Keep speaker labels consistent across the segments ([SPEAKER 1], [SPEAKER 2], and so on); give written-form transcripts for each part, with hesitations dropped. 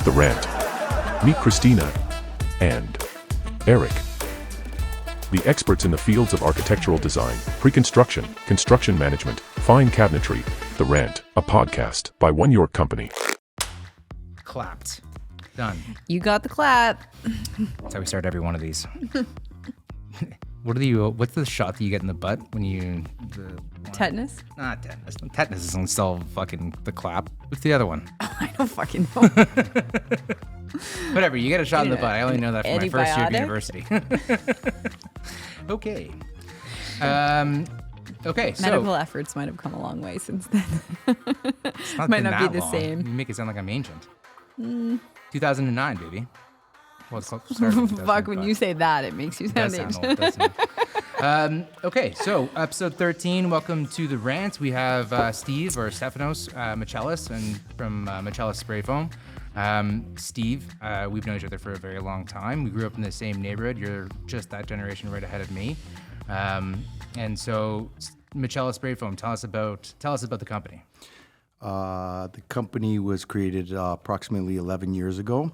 [SPEAKER 1] the Rant. Meet Christina and Eric, the experts in the fields of architectural design, pre-construction, construction management, fine cabinetry. The Rant, a podcast by One York Company.
[SPEAKER 2] Clapped. Done.
[SPEAKER 3] You got the clap.
[SPEAKER 2] That's how we start every one of these. What's the shot that you get in the butt when you...
[SPEAKER 3] Tetanus?
[SPEAKER 2] Not tetanus. Tetanus doesn't solve fucking the clap. What's the other one?
[SPEAKER 3] Oh, I don't fucking know.
[SPEAKER 2] Whatever, you get a shot in the butt. I only know that from my first year of university. Okay. Okay, so...
[SPEAKER 3] Medical efforts might have come a long way since then.
[SPEAKER 2] It's not
[SPEAKER 3] Might
[SPEAKER 2] been
[SPEAKER 3] not
[SPEAKER 2] that
[SPEAKER 3] be the
[SPEAKER 2] long.
[SPEAKER 3] same.
[SPEAKER 2] You make it sound like I'm ancient. 2009, baby. Well, it's started in
[SPEAKER 3] Fuck, when
[SPEAKER 2] 2005.
[SPEAKER 3] you say that, it makes you
[SPEAKER 2] It does
[SPEAKER 3] sound
[SPEAKER 2] sound
[SPEAKER 3] ancient.
[SPEAKER 2] old, doesn't it? Okay, so episode 13. Welcome to the Rant. We have Steve or Stefanos Michelis and from Michelis Spray Foam. Steve, we've known each other for a very long time. We grew up in the same neighborhood. You're just that generation right ahead of me. And so, Michelis Spray Foam, tell us about the company.
[SPEAKER 4] The company was created approximately 11 years ago.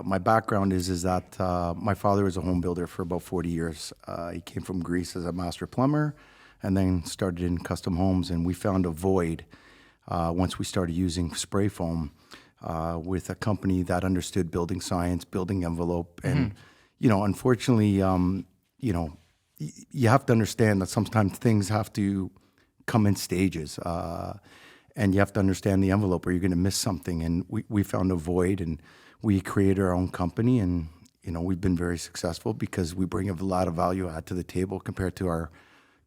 [SPEAKER 4] My background is that my father was a home builder for about 40 years. He came from Greece as a master plumber and then started in custom homes. And we found a void once we started using spray foam with a company that understood building science, building envelope. And, unfortunately, you have to understand that sometimes things have to come in stages. And you have to understand the envelope or you're going to miss something. And we found a void and we created our own company. And, we've been very successful because we bring a lot of value add to the table compared to our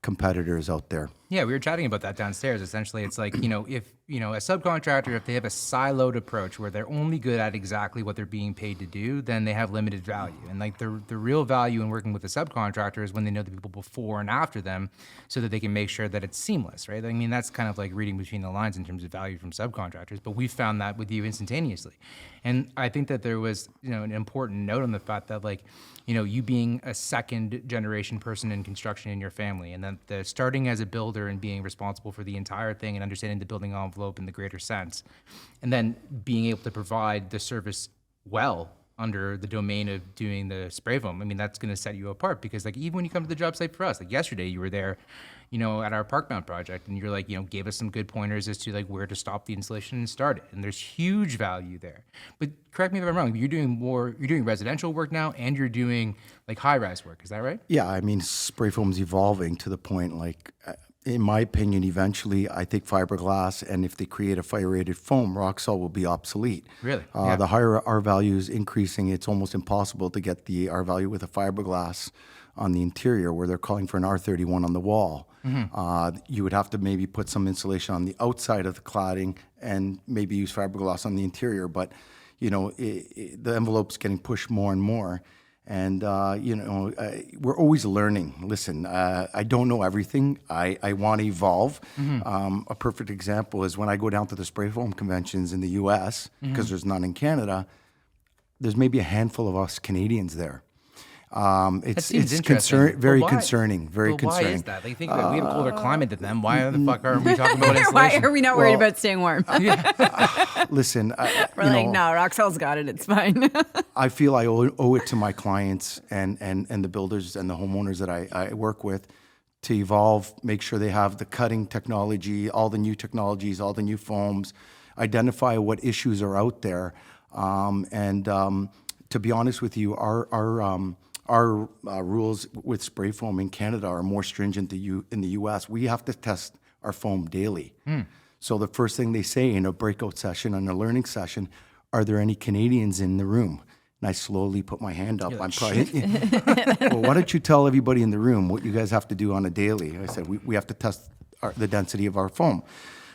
[SPEAKER 4] competitors out there.
[SPEAKER 2] Yeah, we were chatting about that downstairs. Essentially, it's like, if, a subcontractor, if they have a siloed approach where they're only good at exactly what they're being paid to do, then they have limited value. And like the real value in working with a subcontractor is when they know the people before and after them so that they can make sure that it's seamless, right? I mean, that's kind of like reading between the lines in terms of value from subcontractors, but we found that with you instantaneously. And I think that there was, an important note on the fact that you being a second generation person in construction in your family and then starting as a builder and being responsible for the entire thing and understanding the building envelope in the greater sense, and then being able to provide the service well under the domain of doing the spray foam. I mean, that's going to set you apart because even when you come to the job site for us, yesterday you were there, at our Park Mount project and you're gave us some good pointers as to where to stop the installation and start it. And there's huge value there. But correct me if I'm wrong, you're doing residential work now and you're doing high-rise work. Is that right?
[SPEAKER 4] Yeah, I mean, spray foam's evolving to the point, in my opinion, eventually, I think fiberglass, and if they create a fire-rated foam, rock salt will be obsolete.
[SPEAKER 2] Really?
[SPEAKER 4] The higher R value is increasing, it's almost impossible to get the R value with a fiberglass on the interior where they're calling for an R31 on the wall. Mm-hmm. You would have to maybe put some insulation on the outside of the cladding and maybe use fiberglass on the interior. But, the envelope's getting pushed more and more. And, we're always learning. Listen, I don't know everything. I want to evolve. Mm-hmm. A perfect example is when I go down to the spray foam conventions in the U.S., because there's none in Canada, there's maybe a handful of us Canadians there. It's very concerning. Very concerning.
[SPEAKER 2] Why is that? They think that we have a colder climate than them. Why the fuck aren't we talking about insulation?
[SPEAKER 3] Why are we not worried about staying warm?
[SPEAKER 4] Listen,
[SPEAKER 3] We're no, Roxelle's got it. It's fine.
[SPEAKER 4] I feel I owe it to my clients and the builders and the homeowners that I work with to evolve, make sure they have the cutting technology, all the new technologies, all the new foams, identify what issues are out there. To be honest with you, our rules with spray foam in Canada are more stringent than in the U.S. We have to test our foam daily. So the first thing they say in a breakout session and a learning session, are there any Canadians in the room? And I slowly put my hand up. I'm probably, well, why don't you tell everybody in the room what you guys have to do on a daily? I said, we have to test the density of our foam.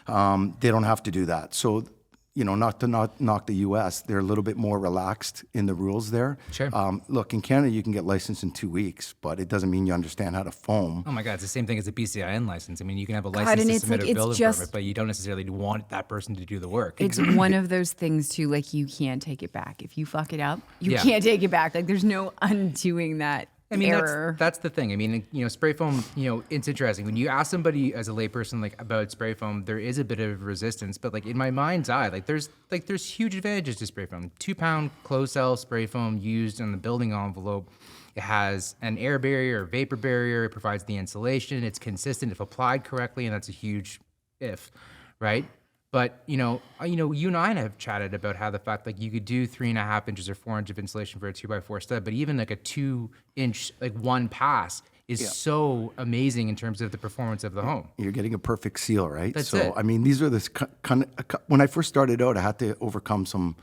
[SPEAKER 4] They don't have to do that. So, not to knock the U.S., they're a little bit more relaxed in the rules there.
[SPEAKER 2] Sure.
[SPEAKER 4] Look, in Canada, you can get licensed in 2 weeks, but it doesn't mean you understand how to foam.
[SPEAKER 2] Oh my God, it's the same thing as a BCIN license. I mean, you can have a license to submit a building permit, but you don't necessarily want that person to do the work.
[SPEAKER 3] It's one of those things too, you can't take it back. If you fuck it up, you can't take it back. There's no undoing that
[SPEAKER 2] I mean,
[SPEAKER 3] error.
[SPEAKER 2] that's the thing. I mean, spray foam, it's interesting. When you ask somebody as a layperson, like, about spray foam, there is a bit of resistance, but like in my mind's eye, there's huge advantages to spray foam. 2-pound closed cell spray foam used on the building envelope. It has an air barrier, vapor barrier. It provides the insulation. It's consistent if applied correctly, and that's a huge if, right? But you and I have chatted about how the fact like you could do 3.5 inches or 4 inches of insulation for a 2x4 stud, but even like a 2-inch like one pass is so amazing in terms of the performance of the home.
[SPEAKER 4] You're getting a perfect seal, right?
[SPEAKER 2] That's
[SPEAKER 4] so
[SPEAKER 2] it.
[SPEAKER 4] I mean, these are this kind of, when I first started out, I had to overcome some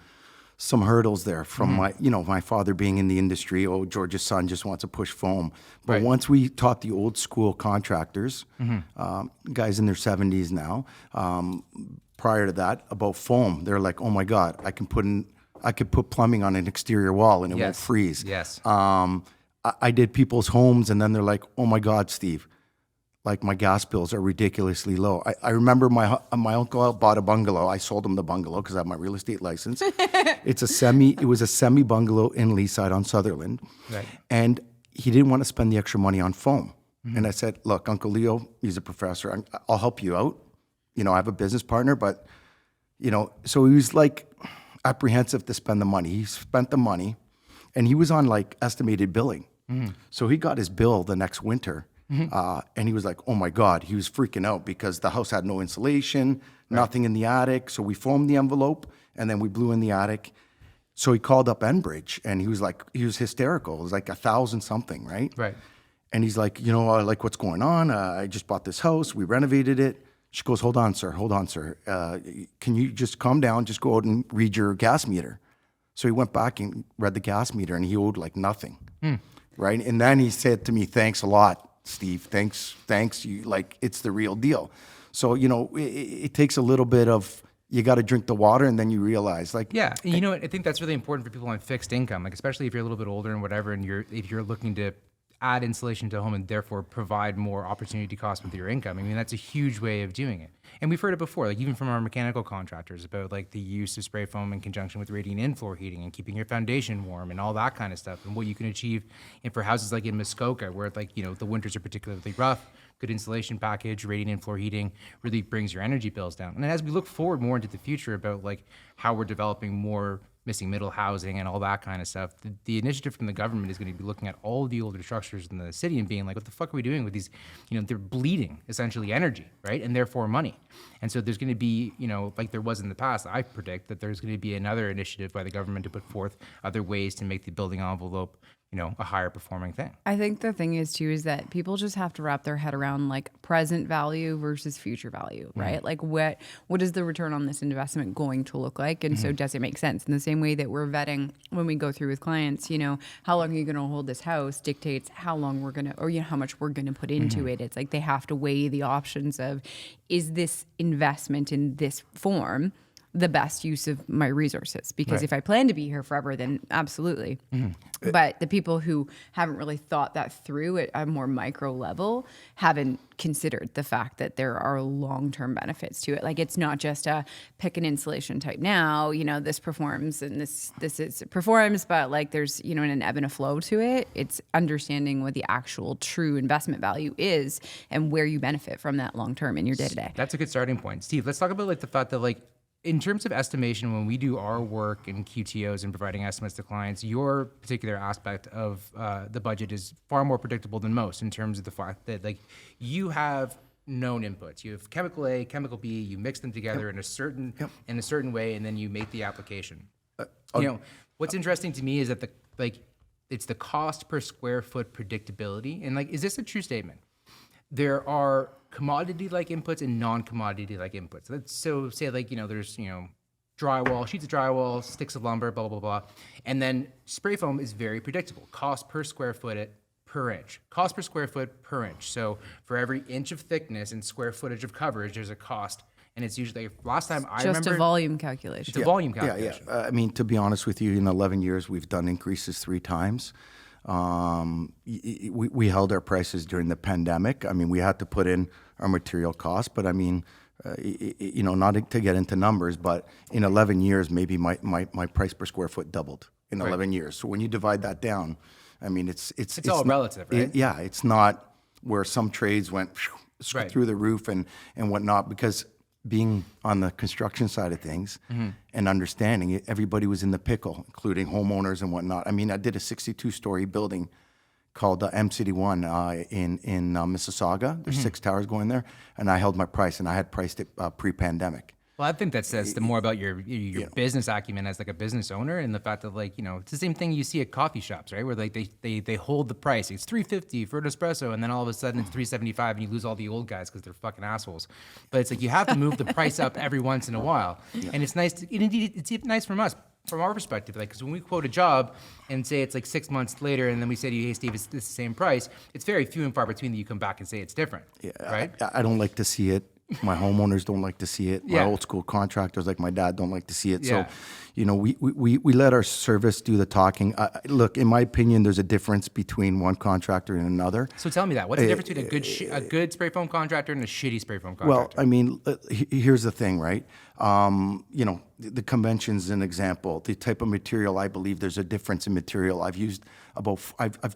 [SPEAKER 4] hurdles there from my father being in the industry. Oh, George's son just wants to push foam. But
[SPEAKER 2] Right.
[SPEAKER 4] once we taught the old school contractors, guys in their 70s now, prior to that, about foam, they're like, oh my God, I could put plumbing on an exterior wall and it won't freeze.
[SPEAKER 2] Yes.
[SPEAKER 4] I did people's homes and then they're like, oh my God, Steve, like my gas bills are ridiculously low. I remember my uncle bought a bungalow. I sold him the bungalow because I have my real estate license. It was a semi bungalow in Leaside on Sutherland.
[SPEAKER 2] Right.
[SPEAKER 4] And he didn't want to spend the extra money on foam. And I said, look, Uncle Leo, he's a professor. I'll help you out. I have a business partner, but, so he was like apprehensive to spend the money. He spent the money and he was on like estimated billing. So he got his bill the next winter. And he was like, oh my God, he was freaking out because the house had no insulation, nothing in the attic. So we foamed the envelope and then we blew in the attic. So he called up Enbridge and he was hysterical. It was like 1,000 something, right?
[SPEAKER 2] Right.
[SPEAKER 4] And he's like, like what's going on? I just bought this house. We renovated it. She goes, hold on, sir. Can you just calm down? Just go out and read your gas meter. So he went back and read the gas meter and he owed like nothing. Right. And then he said to me, thanks a lot, Steve. Thanks. You like, it's the real deal. So, it takes a little bit of, you got to drink the water and then you realize like,
[SPEAKER 2] Yeah. And you know what? I think that's really important for people on fixed income, like especially if you're a little bit older and whatever, and if you're looking to add insulation to a home and therefore provide more opportunity cost with your income. I mean, that's a huge way of doing it. And we've heard it before, like even from our mechanical contractors about like the use of spray foam in conjunction with radiant in-floor heating and keeping your foundation warm and all that kind of stuff. And what you can achieve for houses like in Muskoka, where like, the winters are particularly rough, good insulation package, radiant in-floor heating really brings your energy bills down. And as we look forward more into the future about like how we're developing more missing middle housing and all that kind of stuff, the initiative from the government is going to be looking at all the older structures in the city and being like, what the fuck are we doing with these? They're bleeding essentially energy, right? And therefore money. And so there's going to be, like there was in the past, I predict that there's going to be another initiative by the government to put forth other ways to make the building envelope a higher performing thing.
[SPEAKER 3] I think the thing is too, is that people just have to wrap their head around like present value versus future value, right? Like what is the return on this investment going to look like? And so does it make sense? In the same way that we're vetting when we go through with clients, how long are you going to hold this house dictates how long we're going to, or how much we're going to put into it. It's like they have to weigh the options of, is this investment in this form the best use of my resources? Because if I plan to be here forever, then absolutely. But the people who haven't really thought that through at a more micro level haven't considered the fact that there are long-term benefits to it. Like it's not just a pick an insulation type now, this performs and this performs, but like there's, an ebb and a flow to it. It's understanding what the actual true investment value is and where you benefit from that long-term in your day-to-day.
[SPEAKER 2] That's a good starting point. Steve, let's talk about like the fact that like, in terms of estimation, when we do our work in QTOs and providing estimates to clients, your particular aspect of the budget is far more predictable than most in terms of the fact that like you have known inputs. You have chemical A, chemical B, you mix them together in a certain way, and then you make the application. What's interesting to me is that it's the cost per square foot predictability. And like, is this a true statement? There are commodity-like inputs and non-commodity-like inputs. So say like, there's, drywall, sheets of drywall, sticks of lumber, blah, blah, blah. And then spray foam is very predictable. Cost per square foot per inch. Cost per square foot per inch. So for every inch of thickness and square footage of coverage, there's a cost. And it's usually, last time I remember...
[SPEAKER 3] Just a volume calculation.
[SPEAKER 2] It's a volume calculation.
[SPEAKER 4] Yeah. I mean, to be honest with you, in 11 years, we've done increases 3 times. We held our prices during the pandemic. I mean, we had to put in our material costs, but I mean, not to get into numbers, but in 11 years, maybe my price per square foot doubled in 11 years. So when you divide that down, I mean, it's
[SPEAKER 2] all relative, right?
[SPEAKER 4] Yeah, it's not where some trades went
[SPEAKER 2] Right.
[SPEAKER 4] through the roof and whatnot, because being on the construction side of things and understanding it, everybody was in the pickle, including homeowners and whatnot. I mean, I did a 62-story building called MCD One in Mississauga. There's 6 towers going there, and I held my price, and I had priced it pre-pandemic.
[SPEAKER 2] Well, I think that says more about your business acumen as like a business owner, and the fact that like, it's the same thing you see at coffee shops, right? Where like they hold the price. It's $3.50 for an espresso, and then all of a sudden it's $3.75, and you lose all the old guys because they're fucking assholes. But it's like you have to move the price up every once in a while, and it's nice. It's nice from us. From our perspective, like, because when we quote a job and say it's like 6 months later, and then we say to you, hey, Steve, it's the same price, it's very few and far between that you come back and say it's different, right?
[SPEAKER 4] I don't like to see it. My homeowners don't like to see it. My old school contractors, like my dad, don't like to see it.
[SPEAKER 2] Yeah.
[SPEAKER 4] So, we let our service do the talking. Look, in my opinion, there's a difference between one contractor and another.
[SPEAKER 2] So tell me that. What's the difference between a good spray foam contractor and a shitty spray foam contractor?
[SPEAKER 4] Well, I mean, here's the thing, right? The convention's an example. The type of material, I believe there's a difference in material. I've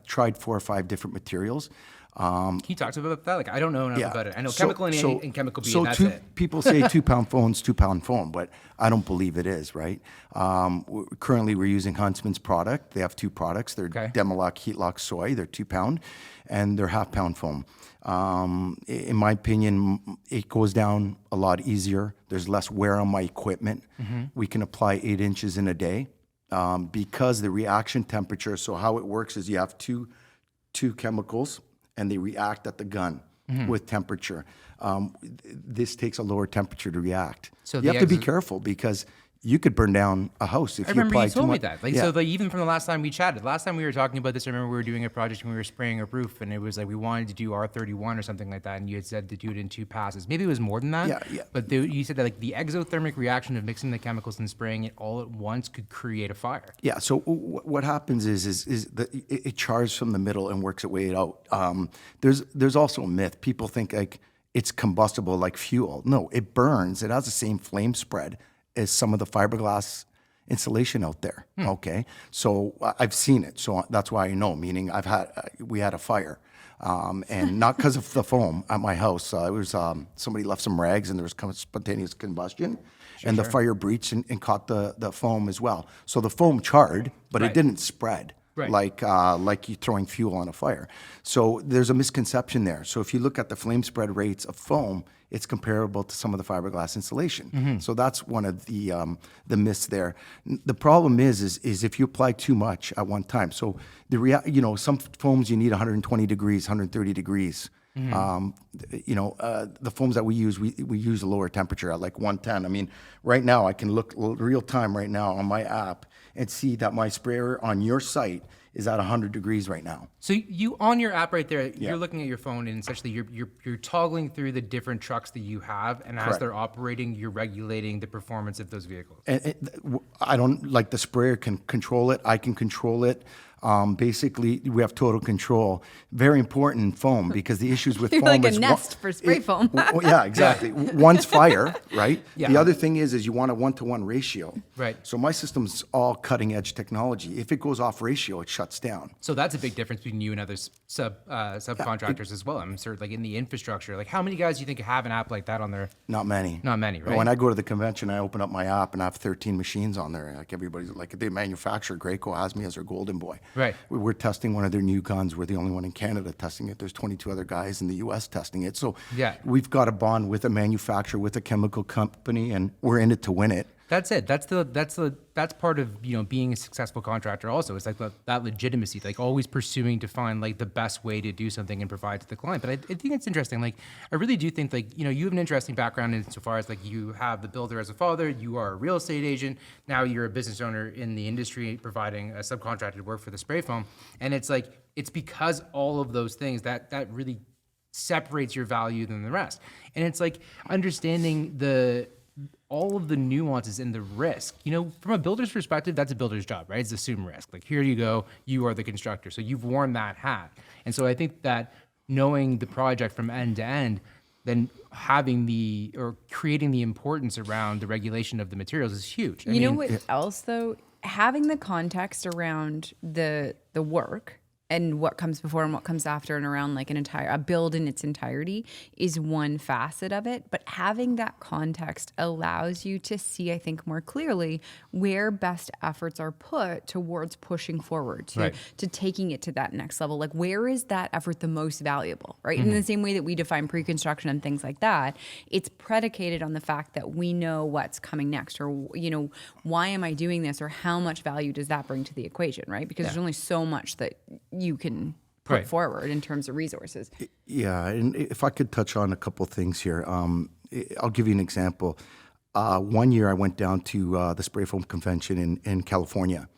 [SPEAKER 4] tried 4 or 5 different materials.
[SPEAKER 2] Can you talk to me about that? Like, I don't know enough about it. I know chemical A and chemical B, and that's it.
[SPEAKER 4] People say 2-pound foam's 2-pound foam, but I don't believe it is, right? Currently, we're using Huntsman's product. They have 2 products. They're Demalock Heat Lock Soy. They're 2-pound, and they're 1/2-pound foam. In my opinion, it goes down a lot easier. There's less wear on my equipment. We can apply 8 inches in a day because the reaction temperature. So how it works is you have two chemicals, and they react at the gun with temperature. This takes a lower temperature to react. So you have to be careful because you could burn down a house if you apply too much.
[SPEAKER 2] I remember you told me that. Like, so like, even from the last time we chatted, last time we were talking about this, I remember we were doing a project and we were spraying a roof, and it was like we wanted to do R31 or something like that, and you had said to do it in 2 passes. Maybe it was more than that.
[SPEAKER 4] Yeah.
[SPEAKER 2] But you said that like the exothermic reaction of mixing the chemicals and spraying it all at once could create a fire.
[SPEAKER 4] Yeah. So what happens is that it charges from the middle and works its way out. There's also a myth. People think like it's combustible like fuel. No, it burns. It has the same flame spread as some of the fiberglass insulation out there. Okay, so I've seen it, so that's why I know. Meaning, we had a fire, and not because of the foam at my house. It was somebody left some rags, and there was spontaneous combustion, and the fire breached and caught the foam as well. So the foam charred, but it didn't spread.
[SPEAKER 2] Right.
[SPEAKER 4] Like you throwing fuel on a fire. So there's a misconception there. So if you look at the flame spread rates of foam, it's comparable to some of the fiberglass insulation. So that's one of the myths there. The problem is if you apply too much at one time. So some foams you need 120 degrees, 130 degrees. The foams that we use a lower temperature at like 110. I mean, right now I can look real time right now on my app and see that my sprayer on your site is at 100 degrees right now.
[SPEAKER 2] So you on your app right there, you're looking at your phone, and essentially you're toggling through the different trucks that you have, and as they're operating, you're regulating the performance of those vehicles.
[SPEAKER 4] And I don't like the sprayer can control it. I can control it. Basically, we have total control. Very important in foam because the issues with
[SPEAKER 3] You're
[SPEAKER 4] foam
[SPEAKER 3] like a
[SPEAKER 4] is
[SPEAKER 3] nest for spray foam.
[SPEAKER 4] Yeah, exactly. One's fire, right?
[SPEAKER 2] Yeah.
[SPEAKER 4] The other thing is you want a 1-to-1 ratio.
[SPEAKER 2] Right.
[SPEAKER 4] So my system's all cutting edge technology. If it goes off ratio, it shuts down.
[SPEAKER 2] So that's a big difference between you and other subcontractors as well. I'm sure, like in the infrastructure, like how many guys do you think have an app like that on their?
[SPEAKER 4] Not many.
[SPEAKER 2] Not many, right?
[SPEAKER 4] When I go to the convention, I open up my app and I have 13 machines on there. Like everybody's like the manufacturer, Graco has me as their golden boy.
[SPEAKER 2] Right.
[SPEAKER 4] We're testing one of their new guns. We're the only one in Canada testing it. There's 22 other guys in the U.S. testing it. So we've got a bond with a manufacturer, with a chemical company, and we're in it to win it.
[SPEAKER 2] That's it. That's part of being a successful contractor. Also, it's like that legitimacy, like always pursuing to find like the best way to do something and provide to the client. But I think it's interesting. Like I really do think like you have an interesting background insofar as like you have the builder as a father, you are a real estate agent, now you're a business owner in the industry providing a subcontracted work for the spray foam, and it's like it's because all of those things that really separates your value than the rest, and it's like understanding all of the nuances and the risk. From a builder's perspective, that's a builder's job, right? It's assume risk. Like, here you go, you are the constructor. So you've worn that hat. And so I think that knowing the project from end to end, then creating the importance around the regulation of the materials is huge.
[SPEAKER 3] You know what else, though? Having the context around the work and what comes before and what comes after and around like a build in its entirety is one facet of it. But having that context allows you to see, I think, more clearly where best efforts are put towards pushing forward, to taking it to that next level. Like, where is that effort the most valuable, right? In the same way that we define pre-construction and things like that, it's predicated on the fact that we know what's coming next, or, why am I doing this, or how much value does that bring to the equation, right? Because there's only so much that you can put forward in terms of resources.
[SPEAKER 4] Yeah, and if I could touch on a couple things here, I'll give you an example. One year I went down to the Spray Foam Convention in California.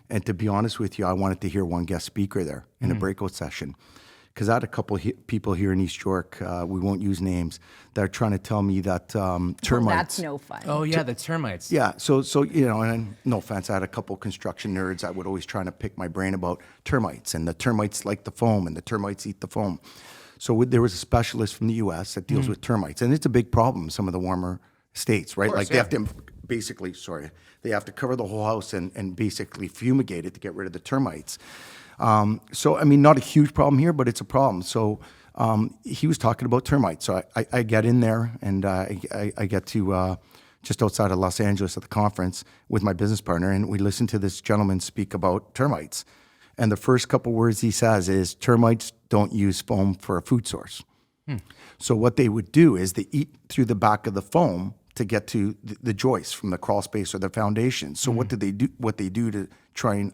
[SPEAKER 4] And to be honest with you, I wanted to hear one guest speaker there in a breakout session. Because I had a couple people here in East York, we won't use names, that are trying to tell me that termites.
[SPEAKER 3] Well, that's no fun.
[SPEAKER 2] Oh yeah, the termites.
[SPEAKER 4] Yeah, so and no offense, I had a couple construction nerds that would always try to pick my brain about termites, and the termites like the foam, and the termites eat the foam. So there was a specialist from the U.S. that deals with termites, and it's a big problem in some of the warmer states, right?
[SPEAKER 2] Course,
[SPEAKER 4] they have to basically, they have to cover the whole house and basically fumigate it to get rid of the termites. So, I mean, not a huge problem here, but it's a problem. So he was talking about termites. So I get in there, and I get to just outside of Los Angeles at the conference with my business partner, and we listen to this gentleman speak about termites. And the first couple words he says is, termites don't use foam for a food source. So what they would do is they eat through the back of the foam to get to the joists from the crawl space or the foundation. So what they do to try and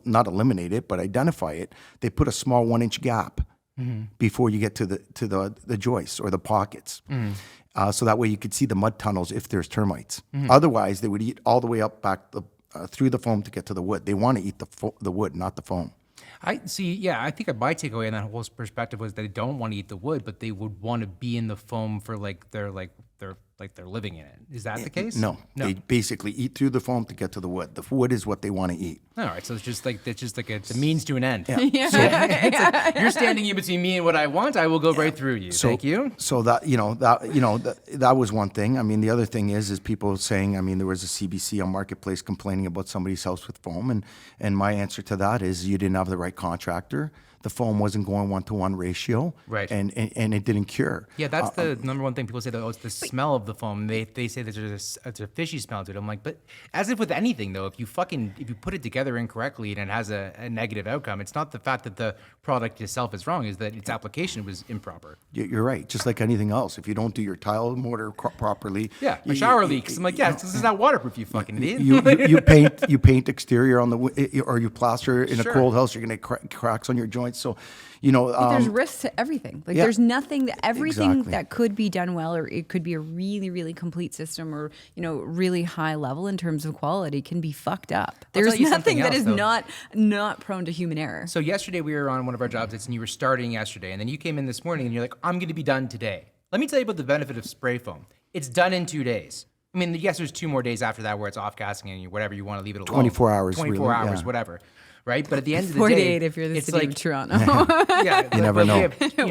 [SPEAKER 4] not eliminate it, but identify it, they put a small 1-inch gap before you get to the joists or the pockets. So that way you could see the mud tunnels if there's termites. Otherwise, they would eat all the way up back through the foam to get to the wood. They want to eat the wood, not the foam.
[SPEAKER 2] I see. Yeah, I think my takeaway in that whole perspective was that they don't want to eat the wood, but they would want to be in the foam for they're living in it. Is that the case?
[SPEAKER 4] No, they basically eat through the foam to get to the wood. The wood is what they want to eat.
[SPEAKER 2] All right, so it's just like the means to an end.
[SPEAKER 4] Yeah.
[SPEAKER 2] You're standing in between me and what I want. I will go right through you. Thank you.
[SPEAKER 4] So that was one thing. I mean, the other thing is people saying. I mean, there was a CBC on Marketplace complaining about somebody's house with foam, and my answer to that is you didn't have the right contractor. The foam wasn't going 1-to-1 ratio,
[SPEAKER 2] right?
[SPEAKER 4] And it didn't cure.
[SPEAKER 2] Yeah, that's the number one thing people say. That it's the smell of the foam. They say that it's a fishy smell to it. I'm like, but as if with anything though, if you put it together incorrectly and it has a negative outcome, it's not the fact that the product itself is wrong, is that its application was improper.
[SPEAKER 4] You're right. Just like anything else, if you don't do your tile mortar properly,
[SPEAKER 2] my shower leaks. I'm like, this is not waterproof. You fucking idiot.
[SPEAKER 4] You paint exterior on or you plaster in a cold house, you're gonna cracks on your joints. So,
[SPEAKER 3] there's risks to everything. Like there's nothing everything that could be done well, or it could be a really, really complete system, or really high level in terms of quality, can be fucked up. There's nothing that is not prone to human error.
[SPEAKER 2] So yesterday we were on one of our job sites, and you were starting yesterday, and then you came in this morning, and you're like, I'm going to be done today. Let me tell you about the benefit of spray foam. It's done in 2 days. I mean, yes, there's 2 more days after that where it's off gassing and whatever you want to leave it alone.
[SPEAKER 4] 24 hours.
[SPEAKER 2] 24 hours, whatever. Right, but at the end of the
[SPEAKER 3] 48
[SPEAKER 2] day,
[SPEAKER 3] if you're the
[SPEAKER 2] it's
[SPEAKER 3] city
[SPEAKER 2] like
[SPEAKER 3] of Toronto.
[SPEAKER 2] Yeah,
[SPEAKER 4] you never know.
[SPEAKER 2] We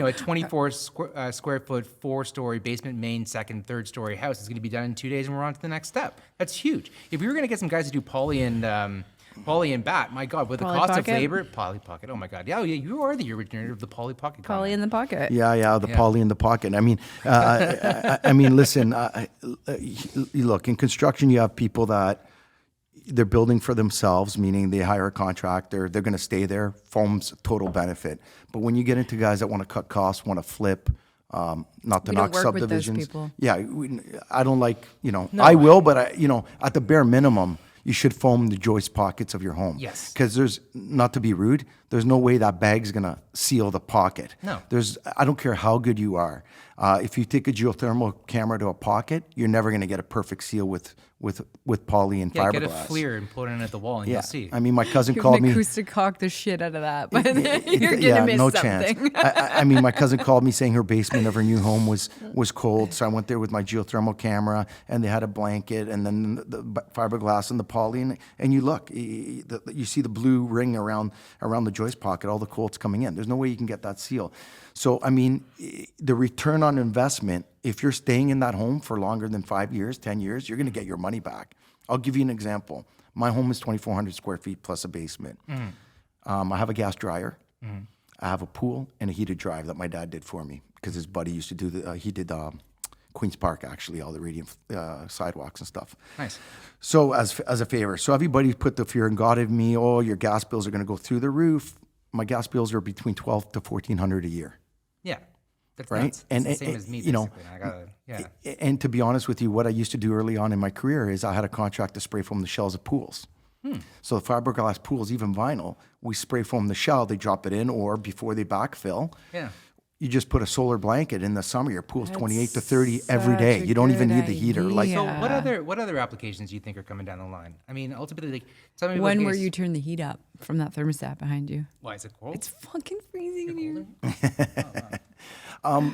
[SPEAKER 2] have, a 24 square foot, 4-story basement, main, second, third story house is going to be done in 2 days, and we're on to the next step. That's huge. If we were going to get some guys to do poly and bat, my God, with the cost of labor, poly pocket. Oh my God, yeah, you are the originator of the poly pocket.
[SPEAKER 3] Poly in the pocket.
[SPEAKER 4] Yeah, poly in the pocket. I mean, listen. Look, in construction, you have people that they're building for themselves, meaning they hire a contractor, they're going to stay there, foam's total benefit. But when you get into guys that want to cut costs, want to flip, not to knock subdivisions.
[SPEAKER 3] With those people.
[SPEAKER 4] Yeah, I don't like, I will, but at the bare minimum, you should foam the joist pockets of your home.
[SPEAKER 2] Yes.
[SPEAKER 4] Because there's, not to be rude, there's no way that bag's going to seal the pocket.
[SPEAKER 2] No.
[SPEAKER 4] I don't care how good you are. If you take a geothermal camera to a pocket, you're never going to get a perfect seal with poly and fiberglass.
[SPEAKER 2] Get a FLIR and put it in at the wall, and you'll see.
[SPEAKER 4] I mean, my cousin called me.
[SPEAKER 3] Acoustic cock the shit out of that, but you're gonna miss
[SPEAKER 4] no
[SPEAKER 3] something.
[SPEAKER 4] Chance. I mean, my cousin called me saying her basement of her new home was cold, so I went there with my geothermal camera, and they had a blanket, and then the fiberglass and the poly, and you look, you see the blue ring around the joist pocket, all the cold's coming in. There's no way you can get that seal. So, I mean, the return on investment, if you're staying in that home for longer than 5 years, 10 years, you're going to get your money back. I'll give you an example. My home is 2,400 square feet plus a basement. I have a gas dryer. I have a pool and a heated drive that my dad did for me because his buddy used to do he did Queen's Park, actually, all the radiant sidewalks and stuff.
[SPEAKER 2] Nice.
[SPEAKER 4] So as a favor, so everybody put the fear in God in me. Oh, your gas bills are going to go through the roof. My gas bills are between $1,200 to $1,400 a year.
[SPEAKER 2] Yeah. That's
[SPEAKER 4] Right?
[SPEAKER 2] nuts.
[SPEAKER 4] And
[SPEAKER 2] It's the same as me, basically. I gotta,
[SPEAKER 4] And to be honest with you, what I used to do early on in my career is I had a contract to spray foam the shells of pools. So the fiberglass pools, even vinyl, we spray foam the shell, they drop it in, or before they backfill,
[SPEAKER 2] Yeah.
[SPEAKER 4] you just put a solar blanket in the summer. Your pool's 28 to 30 every day. You don't even need the heater. Like,
[SPEAKER 2] So
[SPEAKER 3] Yeah.
[SPEAKER 2] what other applications do you think are coming down the line? I mean, ultimately, like, tell me
[SPEAKER 3] When
[SPEAKER 2] what
[SPEAKER 3] were
[SPEAKER 2] case-
[SPEAKER 3] you turn the heat up from that thermostat behind you?
[SPEAKER 2] Why is it cold?
[SPEAKER 3] It's fucking freezing in here.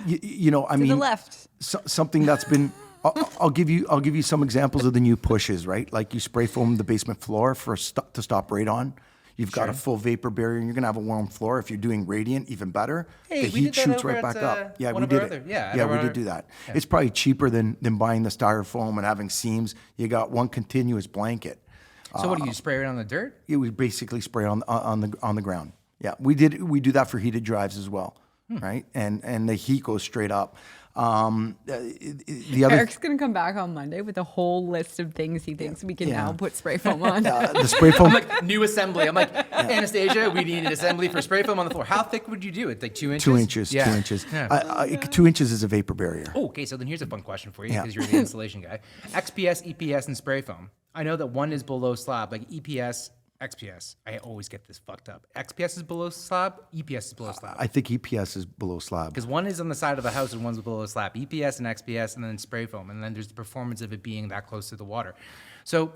[SPEAKER 4] you know, I
[SPEAKER 3] To
[SPEAKER 4] mean,
[SPEAKER 3] the left.
[SPEAKER 4] something that's been. I'll give you some examples of the new pushes, right? Like you spray foam the basement floor to stop radon. You've got a full vapor barrier, and you're gonna have a warm floor. If you're doing radiant, even better.
[SPEAKER 2] Hey,
[SPEAKER 4] the
[SPEAKER 2] we
[SPEAKER 4] heat
[SPEAKER 2] did that
[SPEAKER 4] shoots
[SPEAKER 2] over
[SPEAKER 4] right
[SPEAKER 2] at,
[SPEAKER 4] back up. Yeah,
[SPEAKER 2] one
[SPEAKER 4] we
[SPEAKER 2] of our
[SPEAKER 4] did it.
[SPEAKER 2] other- yeah, at
[SPEAKER 4] yeah, we
[SPEAKER 2] our-
[SPEAKER 4] did do that. It's probably cheaper than buying the styrofoam and having seams. You got one continuous blanket.
[SPEAKER 2] So what do you spray it on the dirt?
[SPEAKER 4] It would basically spray on the ground. Yeah, we do that for heated drives as well, right? And the heat goes straight up. The other
[SPEAKER 3] Eric's gonna come back on Monday with a whole list of things he thinks we can now put spray foam on.
[SPEAKER 4] the spray foam.
[SPEAKER 2] Like new assembly. I'm like, Anastasia, we need an assembly for spray foam on the floor. How thick would you do it? Like 2 inches?
[SPEAKER 4] 2 inches.
[SPEAKER 2] Yeah.
[SPEAKER 4] 2 inches.
[SPEAKER 2] Yeah.
[SPEAKER 4] 2 inches is a vapor barrier.
[SPEAKER 2] Oh, okay, so then here's a fun question for you
[SPEAKER 4] Yeah.
[SPEAKER 2] because you're the installation guy. XPS, EPS, and spray foam. I know that one is below slab, like EPS, XPS. I always get this fucked up. XPS is below slab, EPS is below slab.
[SPEAKER 4] I think EPS is below slab.
[SPEAKER 2] Because one is on the side of the house and one's below slab. EPS and XPS, and then spray foam, and then there's the performance of it being that close to the water. So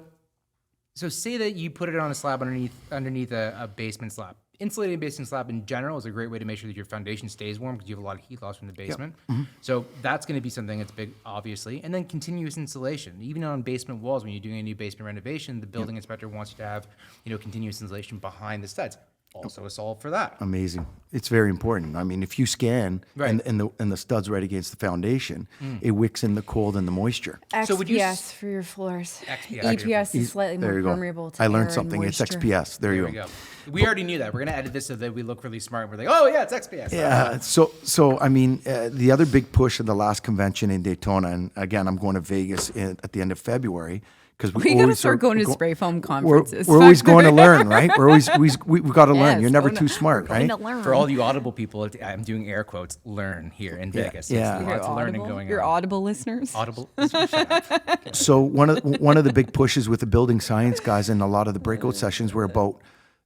[SPEAKER 2] say that you put it on a slab underneath a basement slab. Insulating a basement slab in general is a great way to make sure that your foundation stays warm because you have a lot of heat loss from the basement. So that's going to be something that's big, obviously. And then continuous insulation. Even on basement walls, when you're doing a new basement renovation, the building inspector wants you to have, continuous insulation behind the studs. Also a solve for that.
[SPEAKER 4] Amazing. It's very important. I mean, if you scan
[SPEAKER 2] Right.
[SPEAKER 4] and the stud's right against the foundation, it wicks in the cold and the moisture.
[SPEAKER 2] So would you
[SPEAKER 3] XPS for your floors.
[SPEAKER 2] XPS.
[SPEAKER 3] EPS is slightly
[SPEAKER 4] There
[SPEAKER 3] more
[SPEAKER 4] you go.
[SPEAKER 3] permeable to
[SPEAKER 4] I
[SPEAKER 3] air
[SPEAKER 4] learned
[SPEAKER 3] and
[SPEAKER 4] something. It's
[SPEAKER 3] moisture.
[SPEAKER 4] XPS. There you
[SPEAKER 2] There we
[SPEAKER 4] go.
[SPEAKER 2] go. We already knew that. We're going to edit this so that we look really smart. We're like, oh, yeah, it's XPS.
[SPEAKER 4] Yeah. So I mean, the other big push of the last convention in Daytona, and again, I'm going to Vegas at the end of February because
[SPEAKER 3] We gotta start going to spray foam conferences.
[SPEAKER 4] We're always going to learn, right? We've got to learn.
[SPEAKER 3] Yes,
[SPEAKER 4] You're never
[SPEAKER 3] going
[SPEAKER 4] too
[SPEAKER 3] to-
[SPEAKER 4] smart,
[SPEAKER 3] going
[SPEAKER 4] right?
[SPEAKER 3] to learn.
[SPEAKER 2] For all you Audible people, I'm doing air quotes, learn here in Vegas.
[SPEAKER 4] yeah.
[SPEAKER 2] There's
[SPEAKER 3] Your
[SPEAKER 2] lots of learning
[SPEAKER 3] Audible-
[SPEAKER 2] going
[SPEAKER 3] your
[SPEAKER 2] on.
[SPEAKER 3] Audible listeners.
[SPEAKER 2] Audible. Shut up.
[SPEAKER 4] So one of the big pushes with the building science guys and a lot of the breakout sessions were about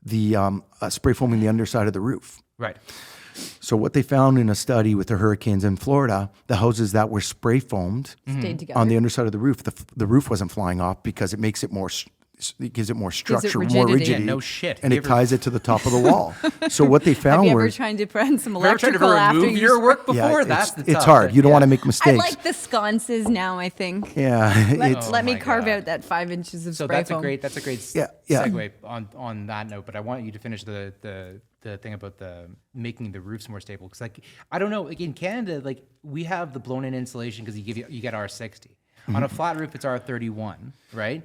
[SPEAKER 4] the spray foaming the underside of the roof.
[SPEAKER 2] Right.
[SPEAKER 4] So what they found in a study with the hurricanes in Florida, the houses that were spray foamed
[SPEAKER 3] Stayed together.
[SPEAKER 4] on the underside of the roof, the roof wasn't flying off because it makes it more. It gives it more structure, more
[SPEAKER 3] rigidity.
[SPEAKER 4] rigidity,
[SPEAKER 2] Yeah, no shit.
[SPEAKER 4] and
[SPEAKER 2] You
[SPEAKER 4] it
[SPEAKER 2] ever-
[SPEAKER 4] ties it to the top of the wall. So what they
[SPEAKER 3] Have
[SPEAKER 4] found
[SPEAKER 3] you ever
[SPEAKER 4] was,
[SPEAKER 3] tried to press some
[SPEAKER 2] Ever tried to
[SPEAKER 3] electrical after
[SPEAKER 2] remove
[SPEAKER 3] you
[SPEAKER 2] your work
[SPEAKER 4] yeah,
[SPEAKER 2] before? That's the
[SPEAKER 4] it's
[SPEAKER 2] tough
[SPEAKER 4] hard.
[SPEAKER 2] thing.
[SPEAKER 4] You don't
[SPEAKER 2] Yeah.
[SPEAKER 4] want to make
[SPEAKER 3] I
[SPEAKER 4] mistakes.
[SPEAKER 3] like the sconces now, I think.
[SPEAKER 4] yeah, it's
[SPEAKER 3] Let me
[SPEAKER 2] my
[SPEAKER 3] carve
[SPEAKER 2] God.
[SPEAKER 3] out that 5 inches of
[SPEAKER 2] So
[SPEAKER 3] spray
[SPEAKER 2] that's
[SPEAKER 3] foam.
[SPEAKER 2] a great
[SPEAKER 4] Yeah.
[SPEAKER 2] segue on that note. But I want you to finish the thing about the making the roofs more stable because I don't know, like in Canada, like we have the blown in insulation because you get R60 on a flat roof. It's R31, right?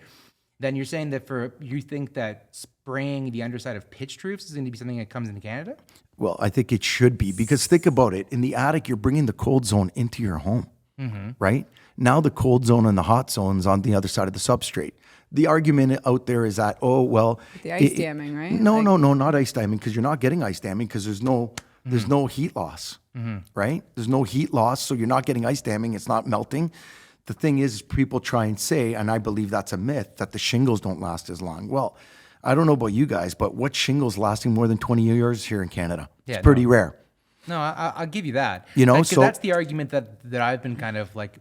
[SPEAKER 2] Then you're saying that you think that spraying the underside of pitched roofs is going to be something that comes into Canada?
[SPEAKER 4] Well, I think it should be because think about it. In the attic, you're bringing the cold zone into your home, right? Now the cold zone and the hot zone's on the other side of the substrate. The argument out there is that, oh, well.
[SPEAKER 3] The ice damming, right?
[SPEAKER 4] No, not ice damming because you're not getting ice damming because there's no heat loss, right? There's no heat loss, so you're not getting ice damming. It's not melting. The thing is, people try and say, and I believe that's a myth, that the shingles don't last as long. Well, I don't know about you guys, but what shingles lasting more than 20 years here in Canada?
[SPEAKER 2] Yeah,
[SPEAKER 4] It's pretty rare.
[SPEAKER 2] No, I'll give you that.
[SPEAKER 4] You know,
[SPEAKER 2] 'Cause
[SPEAKER 4] so-
[SPEAKER 2] that's the argument that I've been kind of like,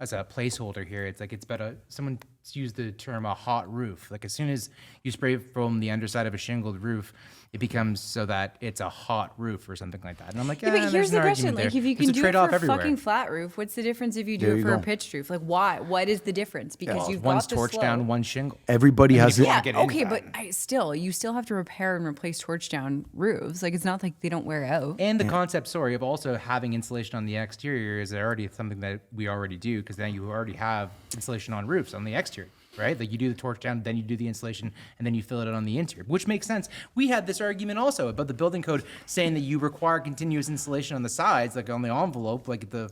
[SPEAKER 2] as a placeholder here. It's like it's better. Someone used the term a hot roof. Like as soon as you spray from the underside of a shingled roof, it becomes so that it's a hot roof or something like that. And I'm like,
[SPEAKER 3] Yeah, but here's the question: like, if you can
[SPEAKER 2] There's a
[SPEAKER 3] do it
[SPEAKER 2] trade-off
[SPEAKER 3] for a
[SPEAKER 2] everywhere.
[SPEAKER 3] fucking flat roof, what's the difference if you do
[SPEAKER 4] There
[SPEAKER 3] it
[SPEAKER 4] you
[SPEAKER 3] for a
[SPEAKER 4] go.
[SPEAKER 3] pitched roof? Like, why? What is the difference? Because
[SPEAKER 2] Well,
[SPEAKER 3] you've
[SPEAKER 2] one's
[SPEAKER 3] got the
[SPEAKER 2] torch
[SPEAKER 3] slope.
[SPEAKER 2] down, one shingle.
[SPEAKER 4] Everybody has
[SPEAKER 2] you
[SPEAKER 4] it.
[SPEAKER 2] wanna
[SPEAKER 3] Yeah,
[SPEAKER 2] get into
[SPEAKER 3] okay,
[SPEAKER 2] that.
[SPEAKER 3] but you still have to repair and replace torch down roofs. Like, it's not like they don't wear out.
[SPEAKER 2] And the concept, sorry, of also having insulation on the exterior is already something that we already do because then you already have insulation on roofs on the exterior. right? Like you do the torch down, then you do the insulation, and then you fill it out on the interior, which makes sense. We had this argument also about the building code saying that you require continuous insulation on the sides, like on the envelope, like the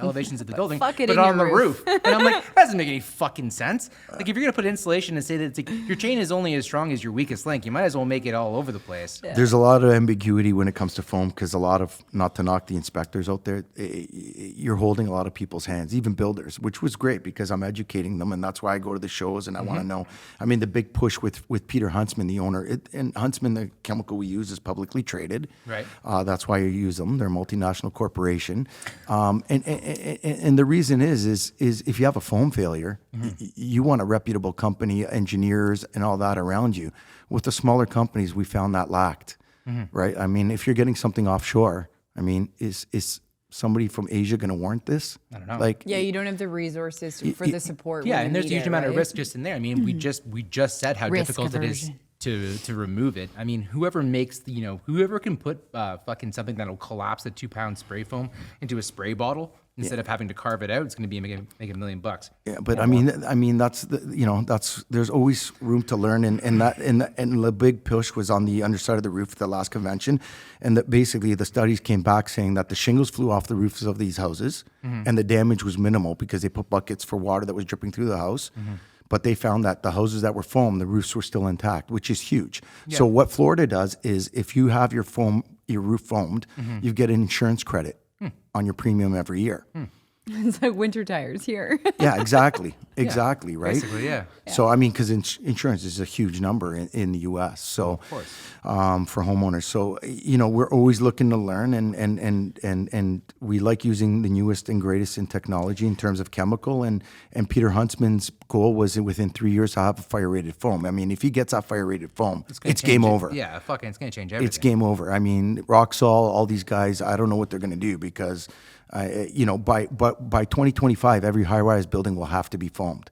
[SPEAKER 2] elevations of the building,
[SPEAKER 3] fuck it
[SPEAKER 2] but
[SPEAKER 3] in
[SPEAKER 2] on
[SPEAKER 3] your
[SPEAKER 2] the roof. And I'm like, that doesn't make any fucking sense. Like if you're gonna put insulation and say that it's like your chain is only as strong as your weakest link, you might as well make it all over the place.
[SPEAKER 4] There's a lot of ambiguity when it comes to foam because a lot of, not to knock the inspectors out there, you're holding a lot of people's hands, even builders, which was great because I'm educating them, and that's why I go to the shows and I want to know. I mean, the big push with Peter Huntsman, the owner, and Huntsman, the chemical we use is publicly traded.
[SPEAKER 2] Right.
[SPEAKER 4] That's why you use them. They're a multinational corporation. And the reason is if you have a foam failure, you want a reputable company, engineers and all that around you. With the smaller companies, we found that lacked, right? I mean, if you're getting something offshore, I mean, is somebody from Asia going to warrant this?
[SPEAKER 2] I don't know.
[SPEAKER 4] Like,
[SPEAKER 3] Yeah, you don't have the resources for the support.
[SPEAKER 2] Yeah,
[SPEAKER 3] when
[SPEAKER 2] and
[SPEAKER 3] you
[SPEAKER 2] there's a
[SPEAKER 3] need
[SPEAKER 2] huge
[SPEAKER 3] it,
[SPEAKER 2] amount of
[SPEAKER 3] right?
[SPEAKER 2] risk just in there. I mean, we just said how
[SPEAKER 3] Risk
[SPEAKER 2] difficult it is
[SPEAKER 3] aversion.
[SPEAKER 2] to remove it. I mean, whoever makes whoever can put fucking something that'll collapse the 2-pound spray foam into a spray bottle instead of having to carve it out, it's going to be make $1 million.
[SPEAKER 4] yeah, but I mean, that's there's always room to learn, and the big push was on the underside of the roof at the last convention, and that basically the studies came back saying that the shingles flew off the roofs of these houses, and the damage was minimal because they put buckets for water that was dripping through the house. But they found that the houses that were foam, the roofs were still intact, which is huge. So what Florida does is if you have your roof foamed, you get an insurance credit on your premium every year.
[SPEAKER 3] It's like winter tires here.
[SPEAKER 4] Yeah, exactly. Exactly, right?
[SPEAKER 2] Basically, yeah.
[SPEAKER 4] So, I mean, because insurance is a huge number in the U.S., so for homeowners. So, we're always looking to learn, and we like using the newest and greatest in technology in terms of chemical. And Peter Huntsman's goal was within 3 years to have a fire-rated foam. I mean, if he gets that fire-rated foam, it's game over.
[SPEAKER 2] Yeah, fucking, it's going to change everything.
[SPEAKER 4] It's game over. I mean, Roxol, all these guys, I don't know what they're going to do because, by 2025, every high-rise building will have to be foamed.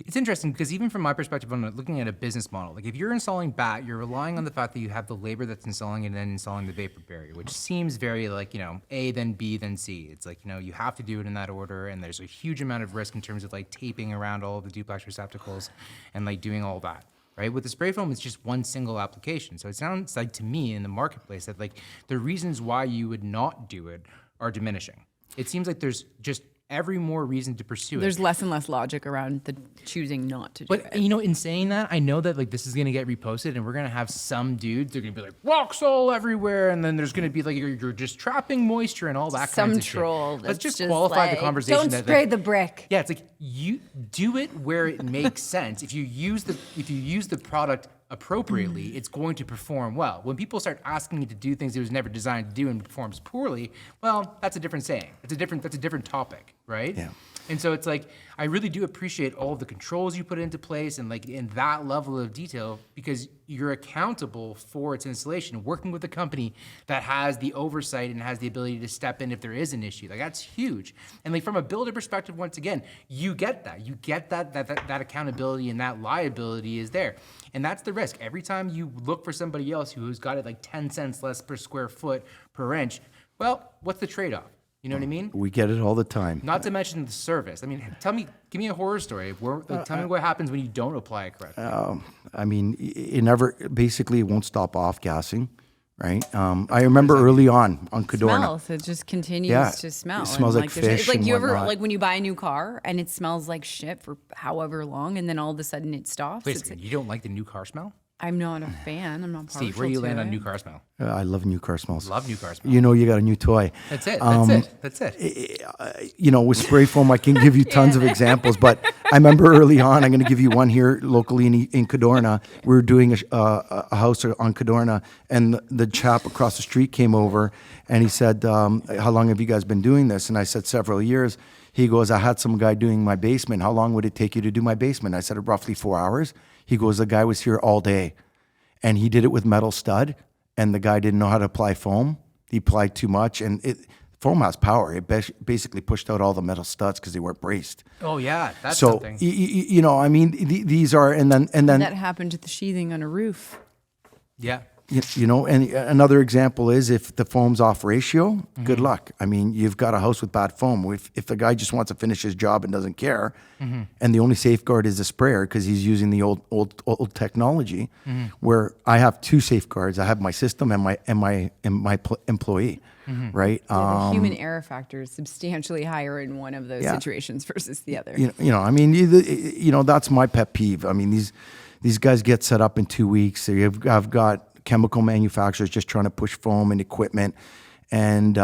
[SPEAKER 2] It's interesting because even from my perspective on looking at a business model, like if you're installing BAT, you're relying on the fact that you have the labor that's installing and then installing the vapor barrier, which seems very like, A, then B, then C. It's like, you have to do it in that order, and there's a huge amount of risk in terms of like taping around all of the duplex receptacles and like doing all that. Right? With the spray foam, it's just one single application. So it sounds like to me in the marketplace that like the reasons why you would not do it are diminishing. It seems like there's just every more reason to pursue it.
[SPEAKER 3] There's less and less logic around the choosing not to do it.
[SPEAKER 2] But in saying that, I know that like this is gonna get reposted, and we're gonna have some dudes. They're gonna be like Roxol everywhere, and then there's gonna be like you're just trapping moisture and all that
[SPEAKER 3] Some
[SPEAKER 2] kinds of
[SPEAKER 3] troll.
[SPEAKER 2] shit. Let's
[SPEAKER 3] that's
[SPEAKER 2] just qualify the
[SPEAKER 3] like,
[SPEAKER 2] conversation.
[SPEAKER 3] Don't spray the brick.
[SPEAKER 2] Yeah, it's like you do it where it makes sense. If you use the product appropriately, it's going to perform well. When people start asking you to do things it was never designed to do and performs poorly, well, that's a different saying. That's a different topic, right?
[SPEAKER 4] Yeah.
[SPEAKER 2] And so it's like, I really do appreciate all of the controls you put into place and like in that level of detail because you're accountable for its installation, working with a company that has the oversight and has the ability to step in if there is an issue. Like that's huge. And like from a builder perspective, once again, you get that accountability and that liability is there. And that's the risk. Every time you look for somebody else who's got it like 10 cents less per square foot per inch, well, what's the trade-off? You know what I mean?
[SPEAKER 4] We get it all the time.
[SPEAKER 2] Not to mention the service. I mean, give me a horror story. Tell me what happens when you don't apply it correctly.
[SPEAKER 4] I mean, it won't stop off gassing, right? I remember early on Cadorna.
[SPEAKER 3] Smells. It just continues to smell.
[SPEAKER 4] It smells like
[SPEAKER 3] there's-
[SPEAKER 4] fish
[SPEAKER 3] It's like
[SPEAKER 4] and
[SPEAKER 3] you ever
[SPEAKER 4] whatnot.
[SPEAKER 3] like when you buy a new car and it smells like shit for however long, and then all of a sudden it stops.
[SPEAKER 2] Wait a
[SPEAKER 3] It's-
[SPEAKER 2] second, you don't like the new car smell?
[SPEAKER 3] I'm not a fan. I'm not partial
[SPEAKER 2] Steve, where do you
[SPEAKER 3] to
[SPEAKER 2] land
[SPEAKER 3] it.
[SPEAKER 2] on new car smell?
[SPEAKER 4] I love new car smells.
[SPEAKER 2] Love new car smell.
[SPEAKER 4] You got a new toy.
[SPEAKER 2] That's it. That's it.
[SPEAKER 4] With spray foam, I can give you tons of examples, but I remember early on, I'm going to give you one here locally in Cadorna. We were doing a house on Cadorna, and the chap across the street came over, and he said, how long have you guys been doing this? And I said, several years. He goes, I had some guy doing my basement. How long would it take you to do my basement? I said, roughly 4 hours. He goes, the guy was here all day, and he did it with metal stud, and the guy didn't know how to apply foam. He applied too much, and foam has power. It basically pushed out all the metal studs because they weren't braced.
[SPEAKER 2] Oh yeah, that's
[SPEAKER 4] So
[SPEAKER 2] something.
[SPEAKER 4] I mean, these are, and then
[SPEAKER 3] That happened to the sheathing on a roof.
[SPEAKER 2] Yeah.
[SPEAKER 4] You know, and another example is if the foam's off ratio, good luck. I mean, you've got a house with bad foam. If the guy just wants to finish his job and doesn't care, and the only safeguard is the sprayer because he's using the old technology, where I have two safeguards. I have my system and my employee, right?
[SPEAKER 3] The human error factor is substantially higher in one of those situations versus the other.
[SPEAKER 4] You know, I mean, you know, that's my pet peeve. I mean, these guys get set up in 2 weeks. I've got chemical manufacturers just trying to push foam and equipment. And,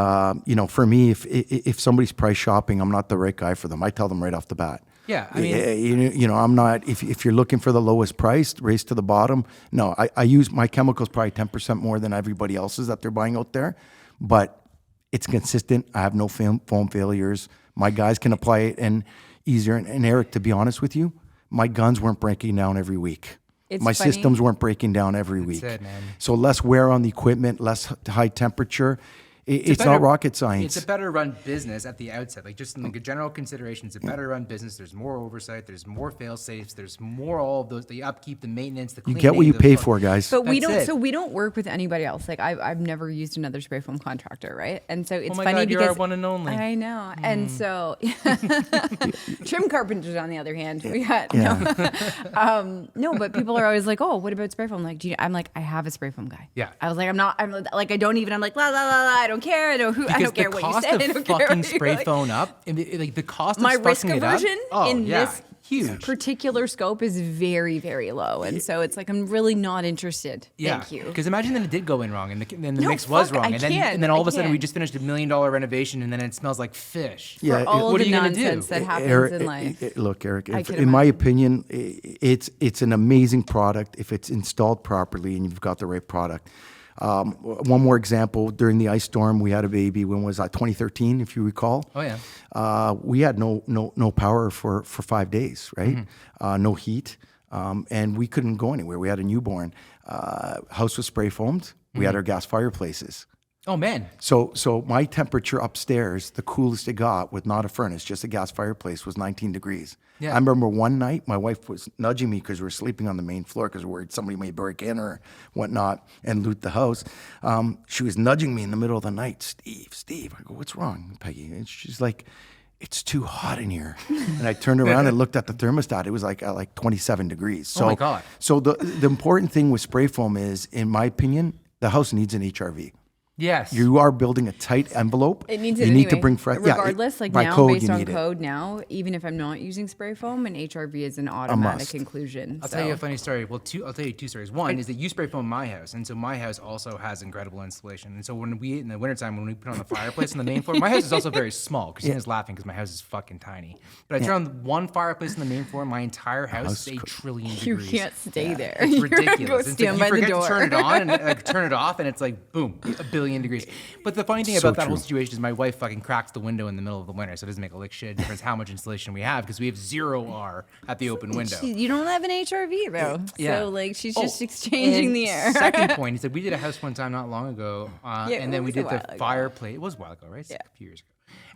[SPEAKER 4] you know, for me, if somebody's price shopping, I'm not the right guy for them. I tell them right off the bat.
[SPEAKER 2] Yeah, I mean,
[SPEAKER 4] you know, I'm not, if you're looking for the lowest price, race to the bottom. No, I use my chemicals probably 10% more than everybody else's that they're buying out there, but it's consistent. I have no foam failures. My guys can apply it and easier. And Eric, to be honest with you, my guns weren't breaking down every week. My
[SPEAKER 3] funny.
[SPEAKER 4] systems weren't breaking down every week.
[SPEAKER 2] it, man.
[SPEAKER 4] So less wear on the equipment, less high temperature. It's not rocket science.
[SPEAKER 2] It's a better run business at the outset. Like just in the general consideration, it's a better run business. There's more oversight. There's more fail safes. There's more all of those, the upkeep, the maintenance, the
[SPEAKER 4] You
[SPEAKER 2] cleaning.
[SPEAKER 4] get what you pay for, guys.
[SPEAKER 3] But we
[SPEAKER 2] That's
[SPEAKER 3] don't.
[SPEAKER 2] it.
[SPEAKER 3] So we don't work with anybody else. Like I've never used another spray foam contractor, right? And so it's
[SPEAKER 2] my
[SPEAKER 3] funny
[SPEAKER 2] God, you're
[SPEAKER 3] because
[SPEAKER 2] our one and only.
[SPEAKER 3] I know. And so trim carpenters, on the other hand, we got no. But people are always like, "Oh, what about spray foam?" Like, I'm like, I have a spray foam guy.
[SPEAKER 2] Yeah.
[SPEAKER 3] I was like, I'm like, I don't even. I'm like, la la la la. I don't care. I don't care what you said. I
[SPEAKER 2] Because the
[SPEAKER 3] don't
[SPEAKER 2] cost
[SPEAKER 3] care
[SPEAKER 2] of
[SPEAKER 3] what you
[SPEAKER 2] fucking spray
[SPEAKER 3] like.
[SPEAKER 2] phone up, and like the cost
[SPEAKER 3] My
[SPEAKER 2] of
[SPEAKER 3] risk
[SPEAKER 2] fucking it up.
[SPEAKER 3] aversion
[SPEAKER 2] Oh,
[SPEAKER 3] in
[SPEAKER 2] yeah,
[SPEAKER 3] this
[SPEAKER 2] huge.
[SPEAKER 3] particular scope is very, very low, and so it's like I'm really not interested.
[SPEAKER 2] Yeah,
[SPEAKER 3] Thank you.
[SPEAKER 2] because imagine that it did go in wrong, and the
[SPEAKER 3] No,
[SPEAKER 2] mix was
[SPEAKER 3] fuck,
[SPEAKER 2] wrong,
[SPEAKER 3] I
[SPEAKER 2] and then
[SPEAKER 3] can't,
[SPEAKER 2] all of
[SPEAKER 3] I
[SPEAKER 2] a sudden we
[SPEAKER 3] can't.
[SPEAKER 2] just finished $1 million renovation, and then it smells like fish.
[SPEAKER 4] Yeah,
[SPEAKER 3] For all
[SPEAKER 2] what
[SPEAKER 3] of
[SPEAKER 2] are
[SPEAKER 3] the
[SPEAKER 2] you gonna do?
[SPEAKER 3] nonsense that happens
[SPEAKER 4] Eric,
[SPEAKER 3] in life.
[SPEAKER 4] look, Eric,
[SPEAKER 3] I can
[SPEAKER 4] in my
[SPEAKER 3] imagine.
[SPEAKER 4] opinion, it's an amazing product if it's installed properly and you've got the right product. One more example, during the ice storm, we had a baby. When was that? 2013, if you recall.
[SPEAKER 2] Oh yeah.
[SPEAKER 4] We had no power for 5 days, right? No heat, and we couldn't go anywhere. We had a newborn. House was spray foamed. We had our gas fireplaces.
[SPEAKER 2] Oh man.
[SPEAKER 4] So my temperature upstairs, the coolest it got with not a furnace, just a gas fireplace, was 19 degrees.
[SPEAKER 2] Yeah.
[SPEAKER 4] I remember one night my wife was nudging me because we were sleeping on the main floor because we were worried somebody may break in or whatnot and loot the house. She was nudging me in the middle of the night, Steve. I go, what's wrong, Peggy? And she's like, it's too hot in here. And I turned around and looked at the thermostat. It was like at like 27 degrees. So,
[SPEAKER 2] Oh my God.
[SPEAKER 4] So the important thing with spray foam is, in my opinion, the house needs an HRV.
[SPEAKER 2] Yes.
[SPEAKER 4] You are building a tight envelope.
[SPEAKER 3] It needs it
[SPEAKER 4] You
[SPEAKER 3] anyway.
[SPEAKER 4] need to bring fresh.
[SPEAKER 3] Regardless, like
[SPEAKER 4] by
[SPEAKER 3] now,
[SPEAKER 4] code,
[SPEAKER 3] based
[SPEAKER 4] you
[SPEAKER 3] on
[SPEAKER 4] need it.
[SPEAKER 3] code now, even if I'm not using spray foam, an HRV is an automatic
[SPEAKER 4] must.
[SPEAKER 3] inclusion.
[SPEAKER 2] I'll tell you a funny story. Well, I'll tell you two stories. One is that you spray foam my house, and so my house also has incredible insulation. And so when we, in the wintertime, when we put on the fireplace on the main floor, my house is also very small. Christina's laughing because my house is fucking tiny. But I turn on one fireplace on the main floor, my entire house is 8 trillion
[SPEAKER 3] You
[SPEAKER 2] degrees.
[SPEAKER 3] can't stay there.
[SPEAKER 2] It's
[SPEAKER 3] You're gonna
[SPEAKER 2] ridiculous.
[SPEAKER 3] go
[SPEAKER 2] It's like
[SPEAKER 3] stand
[SPEAKER 2] you
[SPEAKER 3] by the
[SPEAKER 2] forget
[SPEAKER 3] door.
[SPEAKER 2] to turn it on and like, turn it off, and it's like boom, 1 billion degrees. But the funny thing
[SPEAKER 4] So
[SPEAKER 2] about that whole
[SPEAKER 4] true.
[SPEAKER 2] situation is my wife fucking cracks the window in the middle of the winter, so it doesn't make a lick shit difference how much insulation we have because we have 0 R at the open window.
[SPEAKER 3] You don't have an HRV though,
[SPEAKER 2] Yeah.
[SPEAKER 3] so like she's
[SPEAKER 2] Oh,
[SPEAKER 3] just exchanging
[SPEAKER 2] and
[SPEAKER 3] the air.
[SPEAKER 2] Second point is that we did a house one time not long ago,
[SPEAKER 3] Yeah,
[SPEAKER 2] and
[SPEAKER 3] it
[SPEAKER 2] then we
[SPEAKER 3] was a
[SPEAKER 2] did
[SPEAKER 3] while
[SPEAKER 2] the
[SPEAKER 3] ago.
[SPEAKER 2] fireplace. It was a while ago, right?
[SPEAKER 3] Yeah.
[SPEAKER 2] A few years ago.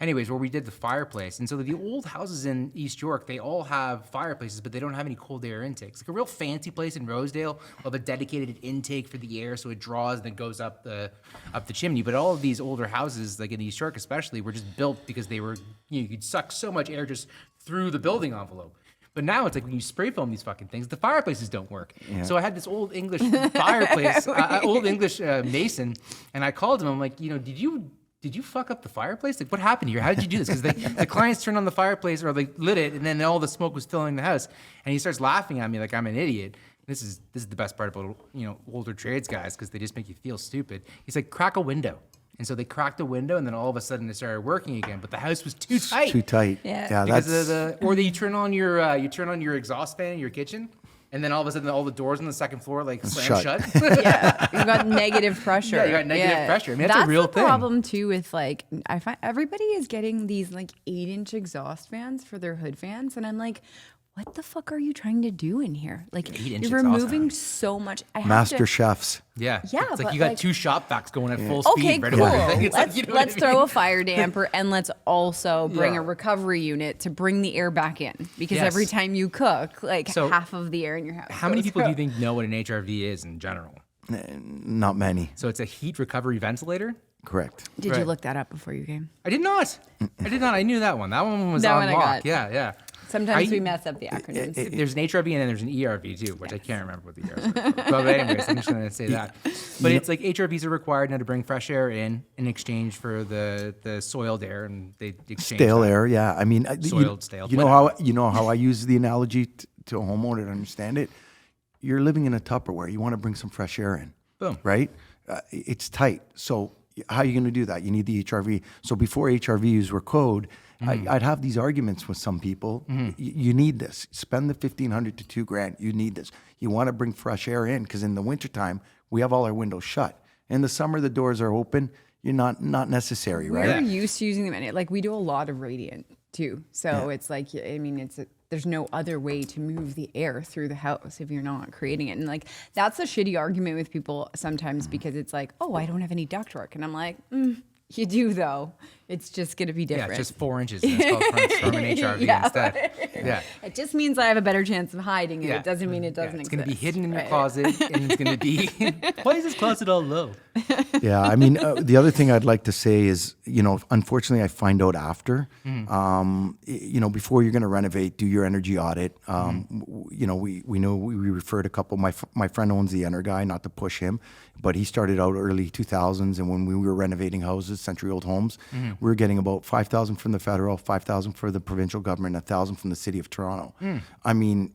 [SPEAKER 2] Anyways, where we did the fireplace, and so the old houses in East York, they all have fireplaces, but they don't have any cold air intakes. Like a real fancy place in Rosedale will have a dedicated intake for the air, so it draws and it goes up the chimney. But all of these older houses, like in East York especially, were just built because they were you could suck so much air just through the building envelope. But now it's like when you spray foam these fucking things, the fireplaces don't work. So I had this old English fireplace, old English mason, and I called him. I'm like, did you fuck up the fireplace? Like, what happened here? How did you do this? Because the clients turned on the fireplace or they lit it, and then all the smoke was filling the house. And he starts laughing at me like I'm an idiot. This is the best part about older trades guys because they just make you feel stupid. He's like, crack a window. And so they cracked a window, and then all of a sudden it started working again. But the house was too tight.
[SPEAKER 4] Too tight.
[SPEAKER 3] Yeah.
[SPEAKER 2] Because
[SPEAKER 4] That's
[SPEAKER 2] or you turn on your exhaust fan in your kitchen, and then all of a sudden all the doors on the second floor like slam shut.
[SPEAKER 3] Yeah, you got negative pressure.
[SPEAKER 2] Yeah, you got negative pressure. I mean, that's a real
[SPEAKER 3] the
[SPEAKER 2] thing.
[SPEAKER 3] problem too with like I find everybody is getting these like 8-inch exhaust fans for their hood fans, and I'm like, what the fuck are you trying to do in here? Like
[SPEAKER 2] 8-inch
[SPEAKER 3] you're
[SPEAKER 2] exhaust
[SPEAKER 3] removing
[SPEAKER 2] fan.
[SPEAKER 3] so much. I have
[SPEAKER 4] master
[SPEAKER 3] to,
[SPEAKER 4] chefs.
[SPEAKER 2] Yeah.
[SPEAKER 3] Yeah,
[SPEAKER 2] It's like
[SPEAKER 3] but
[SPEAKER 2] you got
[SPEAKER 3] like-
[SPEAKER 2] 2 shop vacs going at full speed
[SPEAKER 3] Okay,
[SPEAKER 2] right
[SPEAKER 3] cool.
[SPEAKER 2] above everything. It's like,
[SPEAKER 3] Let's
[SPEAKER 2] you know what I
[SPEAKER 3] throw a
[SPEAKER 2] mean?
[SPEAKER 3] fire damper and let's also bring
[SPEAKER 2] Yeah.
[SPEAKER 3] a recovery unit to bring the air back in because
[SPEAKER 2] Yes.
[SPEAKER 3] every time you cook, like
[SPEAKER 2] So,
[SPEAKER 3] half of the air in your house.
[SPEAKER 2] How many
[SPEAKER 3] goes
[SPEAKER 2] people do you
[SPEAKER 3] out.
[SPEAKER 2] think know what an HRV is in general?
[SPEAKER 4] Not many.
[SPEAKER 2] So it's a heat recovery ventilator.
[SPEAKER 4] Correct.
[SPEAKER 3] Did you
[SPEAKER 2] Right.
[SPEAKER 3] look that up before you came?
[SPEAKER 2] I did not. I knew that one. That one was
[SPEAKER 3] That
[SPEAKER 2] on
[SPEAKER 3] one I
[SPEAKER 2] lock.
[SPEAKER 3] got.
[SPEAKER 2] Yeah.
[SPEAKER 3] Sometimes
[SPEAKER 2] I-
[SPEAKER 3] we mess up the acronyms.
[SPEAKER 2] There's an HRV and then there's an ERV too, which I can't remember what the ERV is. But anyways, I'm just going to say that. But it's like HRVs are required now to bring fresh air in exchange for the soiled air, and they exchange
[SPEAKER 4] Stale
[SPEAKER 2] that.
[SPEAKER 4] air, yeah. I mean,
[SPEAKER 2] Soiled, stale,
[SPEAKER 4] You know how I use the analogy to a homeowner to understand it. You're living in a Tupperware. You want to bring some fresh air in.
[SPEAKER 2] Boom.
[SPEAKER 4] Right? It's tight. So how are you going to do that? You need the HRV. So before HRVs were code, I'd have these arguments with some people. You need this. Spend the $1,500 to $2,000. You need this. You want to bring fresh air in because in the wintertime, we have all our windows shut. In the summer, the doors are open. You're not necessary, right?
[SPEAKER 3] We're used to using them, and like we do a lot of radiant too. So it's like, I mean, there's no other way to move the air through the house if you're not creating it. And like that's a shitty argument with people sometimes because it's like, oh, I don't have any ductwork, and I'm like, you do though. It's just going to be different.
[SPEAKER 2] Yeah, it's just 4 inches. And it's called from an HRV instead. Yeah.
[SPEAKER 3] It just means I have a better chance of hiding it.
[SPEAKER 2] Yeah.
[SPEAKER 3] It doesn't mean it doesn't
[SPEAKER 2] It's
[SPEAKER 3] exist.
[SPEAKER 2] going to be hidden in your
[SPEAKER 3] right?
[SPEAKER 2] closet, and it's going to be. Why is this closet all low?
[SPEAKER 4] Yeah, I mean, the other thing I'd like to say is, unfortunately, I find out after, before you're going to renovate, do your energy audit. We know we referred a couple. My friend owns the Energuy, not to push him, but he started out early 2000s, and when we were renovating houses, Century Old Homes, we were getting about $5,000 from the federal, $5,000 for the provincial government, $1,000 from the city of Toronto. I mean,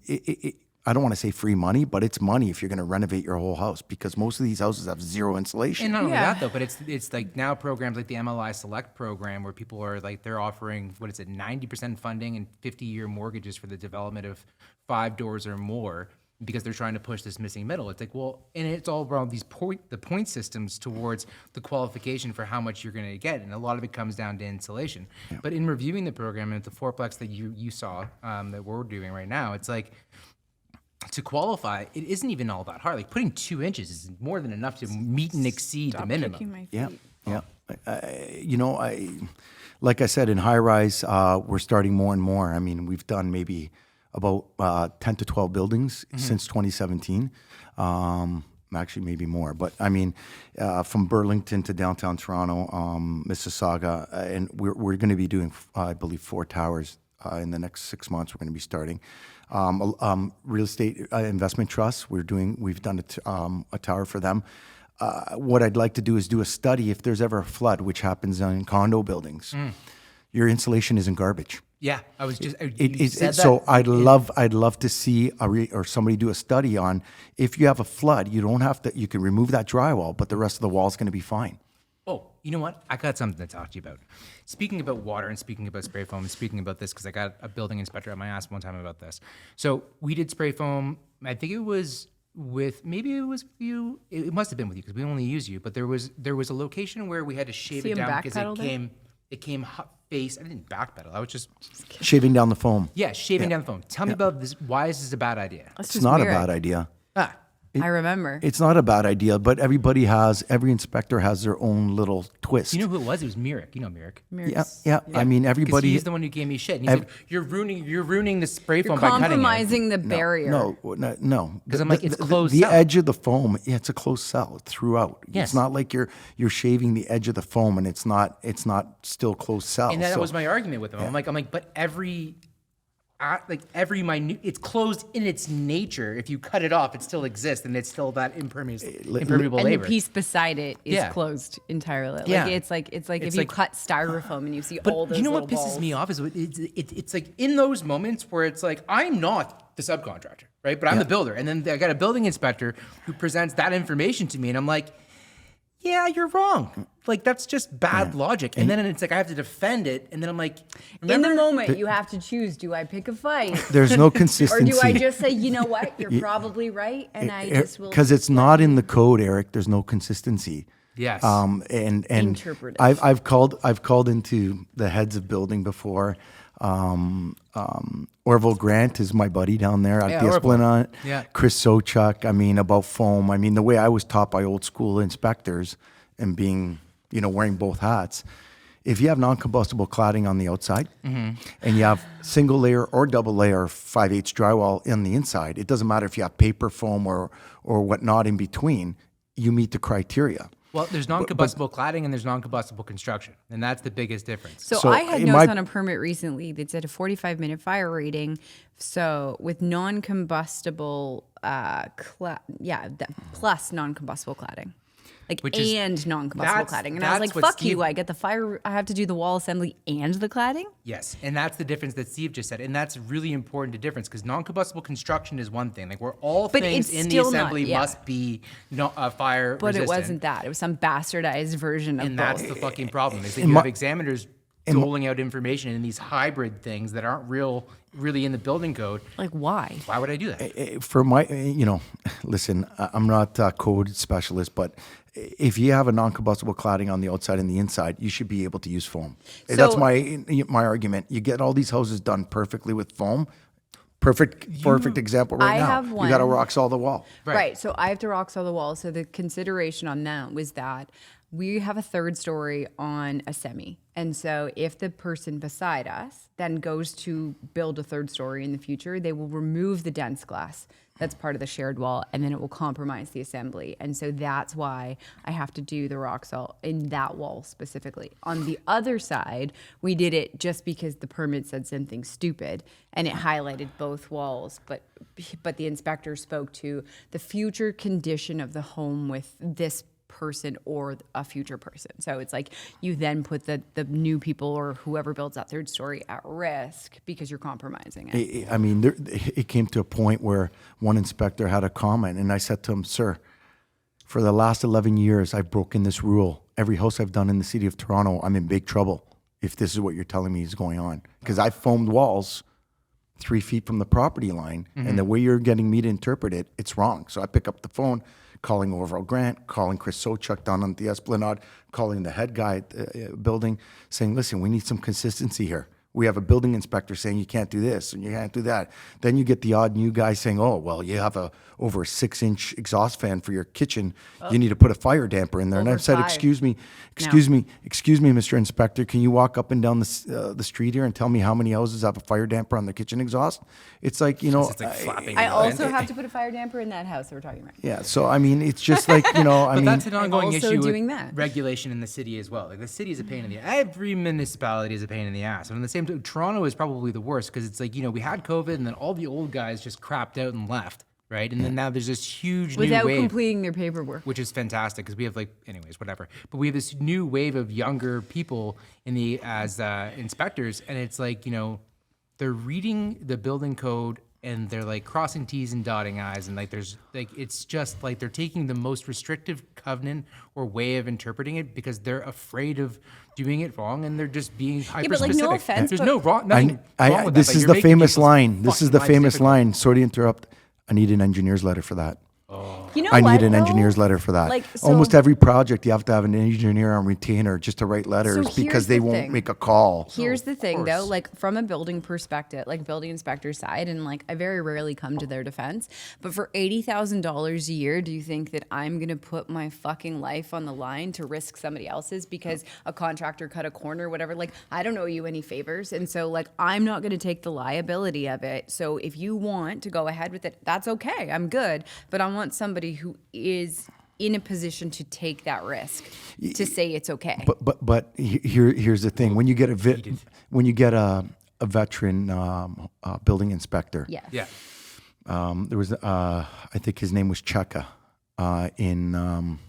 [SPEAKER 4] I don't want to say free money, but it's money if you're going to renovate your whole house because most of these houses have zero insulation.
[SPEAKER 2] And not only
[SPEAKER 3] Yeah.
[SPEAKER 2] that though, but it's like now programs like the MLI Select program where people are like they're offering 90% funding and 50-year mortgages for the development of 5 doors or more because they're trying to push this missing middle. It's like, well, and it's all around the point systems towards the qualification for how much you're going to get, and a lot of it comes down to insulation. Yeah. But in reviewing the program and the fourplex that you saw that we're doing right now, it's like. To qualify, it isn't even all that hard. Like putting 2 inches is more than enough to meet and exceed the minimum.
[SPEAKER 3] Kicking my feet.
[SPEAKER 4] Yeah. Like I said, in high rise, we're starting more and more. I mean, we've done maybe about 10 to 12 buildings since 2017. Actually, maybe more. But I mean, from Burlington to downtown Toronto, Mississauga, and we're going to be doing, I believe, 4 towers in the next 6 months. We're going to be starting. Real estate investment trusts. We've done a tower for them. What I'd like to do is do a study if there's ever a flood, which happens in condo buildings. Your insulation isn't garbage.
[SPEAKER 2] Yeah, I was just.
[SPEAKER 4] So I'd love to see or somebody do a study on if you have a flood, you don't have to. You can remove that drywall, but the rest of the wall is going to be fine.
[SPEAKER 2] Oh, you know what? I got something to talk to you about. Speaking about water and speaking about spray foam and speaking about this, because I got a building inspector at my ass one time about this. So we did spray foam. I think it was maybe it was you. It must have been with you because we only use you. But there was a location where we had to shave it down because it came hot face. I didn't backpedal. I was just
[SPEAKER 4] shaving down the foam.
[SPEAKER 2] Yeah, shaving down the foam. Tell me about this. Why is this a bad idea?
[SPEAKER 4] It's not a bad idea.
[SPEAKER 3] I remember.
[SPEAKER 4] It's not a bad idea, but every inspector has their own little twist.
[SPEAKER 2] You know who it was? It was Mirik. You know Mirik.
[SPEAKER 4] Yeah. I mean, everybody.
[SPEAKER 2] He's the one who gave me shit. And he said, "You're ruining the spray foam by cutting it."
[SPEAKER 3] Compromising the barrier.
[SPEAKER 4] No.
[SPEAKER 2] Because I'm like, it's closed.
[SPEAKER 4] The edge of the foam, it's a closed cell throughout.
[SPEAKER 2] Yes.
[SPEAKER 4] It's not like you're shaving the edge of the foam and it's not still closed cell.
[SPEAKER 2] And that was my argument with him. I'm like, but every minute, it's closed in its nature. If you cut it off, it still exists, and it's still that impermeable
[SPEAKER 3] and
[SPEAKER 2] labor.
[SPEAKER 3] the piece beside it is closed entirely.
[SPEAKER 2] Yeah.
[SPEAKER 3] It's like if you cut styrofoam and you see all those.
[SPEAKER 2] You know what
[SPEAKER 3] little
[SPEAKER 2] pisses
[SPEAKER 3] balls.
[SPEAKER 2] me off is it's like in those moments where it's like I'm not the subcontractor, right? But I'm the builder, and then I got a building inspector who presents that information to me, and I'm like, yeah, you're wrong. Like, that's just bad logic. And then it's like I have to defend it. And then I'm like,
[SPEAKER 3] in the moment, you have to choose, do I pick a fight?
[SPEAKER 4] There's no consistency.
[SPEAKER 3] Or do I just say, you know what, you're probably right, and I just will...
[SPEAKER 4] Because it's not in the code, Eric. There's no consistency.
[SPEAKER 2] Yes.
[SPEAKER 4] And
[SPEAKER 3] Interpretive.
[SPEAKER 4] I've called into the heads of building before. Orville Grant is my buddy down there at the Esplanade.
[SPEAKER 2] Yeah.
[SPEAKER 4] Chris Sochuk, I mean, about foam. I mean, the way I was taught by old school inspectors and being, wearing both hats, if you have non-combustible cladding on the outside and you have single layer or double layer 5/8 drywall in the inside, it doesn't matter if you have paper foam or whatnot in between, you meet the criteria.
[SPEAKER 2] Well, there's non-combustible cladding and there's non-combustible construction, and that's the biggest difference.
[SPEAKER 3] So I had noticed on a permit recently that said a 45-minute fire rating. So with non-combustible, plus non-combustible cladding. And non-combustible cladding. And I was like, fuck you, I get the fire, I have to do the wall assembly and the cladding?
[SPEAKER 2] Yes, and that's the difference that Steve just said. And that's really important to difference because non-combustible construction is one thing. Like where all things in the assembly must be fire
[SPEAKER 3] But
[SPEAKER 2] resistant.
[SPEAKER 3] it wasn't that. It was some bastardized version of
[SPEAKER 2] And
[SPEAKER 3] both.
[SPEAKER 2] that's the fucking problem is that you have examiners doling out information in these hybrid things that aren't really in the building code.
[SPEAKER 3] Like, why?
[SPEAKER 2] Why would I do that?
[SPEAKER 4] For my, listen, I'm not a code specialist, but if you have a non-combustible cladding on the outside and the inside, you should be able to use foam. That's my argument. You get all these houses done perfectly with foam. Perfect example right now.
[SPEAKER 3] Have one.
[SPEAKER 4] You got to rock-saw the wall.
[SPEAKER 3] Right. So I have to rock-saw the wall. So the consideration on that was that we have a third story on a semi. And so if the person beside us then goes to build a third story in the future, they will remove the dense glass that's part of the shared wall, and then it will compromise the assembly. And so that's why I have to do the rock salt in that wall specifically. On the other side, we did it just because the permit said something stupid, and it highlighted both walls. But the inspector spoke to the future condition of the home with this person or a future person. So it's like you then put the new people or whoever builds that third story at risk because you're compromising it.
[SPEAKER 4] I mean, it came to a point where one inspector had a comment, and I said to him, "Sir, for the last 11 years, I've broken this rule. Every house I've done in the city of Toronto, I'm in big trouble if this is what you're telling me is going on. Because I foamed walls 3 feet from the property line, and the way you're getting me to interpret it, it's wrong." So I pick up the phone, calling overall Grant, calling Chris Sochuk down on the Esplanade, calling the head guy at the building, saying, "Listen, we need some consistency here. We have a building inspector saying you can't do this and you can't do that." Then you get the odd new guy saying, "Oh, well, you have over a 6-inch exhaust fan for your kitchen. You need to put a fire damper in there." And I said, "Excuse me, Mr. Inspector, can you walk up and down the street here and tell me how many houses have a fire damper on their kitchen exhaust?" It's like,
[SPEAKER 2] It's like flapping.
[SPEAKER 3] I also have to put a fire damper in that house that we're talking about.
[SPEAKER 4] Yeah, so I mean, it's just like,
[SPEAKER 2] But that's an ongoing
[SPEAKER 3] also
[SPEAKER 2] issue
[SPEAKER 3] doing
[SPEAKER 2] with
[SPEAKER 3] that.
[SPEAKER 2] regulation in the city as well. Like the city is a pain in the ass. Every municipality is a pain in the ass. And at the same time, Toronto is probably the worst because it's like, we had COVID and then all the old guys just crapped out and left, right? And then now there's this huge
[SPEAKER 3] Without
[SPEAKER 2] new wave.
[SPEAKER 3] completing their paperwork.
[SPEAKER 2] Which is fantastic because we have anyways, whatever. But we have this new wave of younger people as inspectors, and it's like, they're reading the building code and they're like crossing T's and dotting I's, and it's just like they're taking the most restrictive covenant or way of interpreting it because they're afraid of doing it wrong, and they're just being hyper specific.
[SPEAKER 3] no offense,
[SPEAKER 2] There's
[SPEAKER 3] but-
[SPEAKER 2] no wrong. Nothing wrong with
[SPEAKER 4] this
[SPEAKER 2] that, but
[SPEAKER 4] is
[SPEAKER 2] you're
[SPEAKER 4] the
[SPEAKER 2] making
[SPEAKER 4] famous
[SPEAKER 2] people's
[SPEAKER 4] line. This is
[SPEAKER 2] fucking
[SPEAKER 4] the
[SPEAKER 2] lives
[SPEAKER 4] famous
[SPEAKER 2] difficult.
[SPEAKER 4] line. Sorry to interrupt. I need an engineer's letter for that.
[SPEAKER 3] You know
[SPEAKER 4] I
[SPEAKER 3] what,
[SPEAKER 4] need an
[SPEAKER 3] though?
[SPEAKER 4] engineer's letter for that.
[SPEAKER 3] Like, so-
[SPEAKER 4] Almost every project, you have to have an engineer on retainer just to write letters
[SPEAKER 3] here's
[SPEAKER 4] because they
[SPEAKER 3] the
[SPEAKER 4] won't
[SPEAKER 3] thing.
[SPEAKER 4] make a call.
[SPEAKER 3] Here's the thing, though,
[SPEAKER 2] course.
[SPEAKER 3] like from a building perspective, like building inspector side, and like I very rarely come to their defense, but for $80,000 a year, do you think that I'm going to put my fucking life on the line to risk somebody else's because a contractor cut a corner, whatever? Like, I don't owe you any favors. And so like, I'm not going to take the liability of it. So if you want to go ahead with it, that's okay. I'm good. But I want somebody who is in a position to take that risk to say it's okay.
[SPEAKER 4] But here's the thing: when you get a veteran building inspector,
[SPEAKER 3] Yes.
[SPEAKER 2] Yeah.
[SPEAKER 4] there was I think his name was Cheka in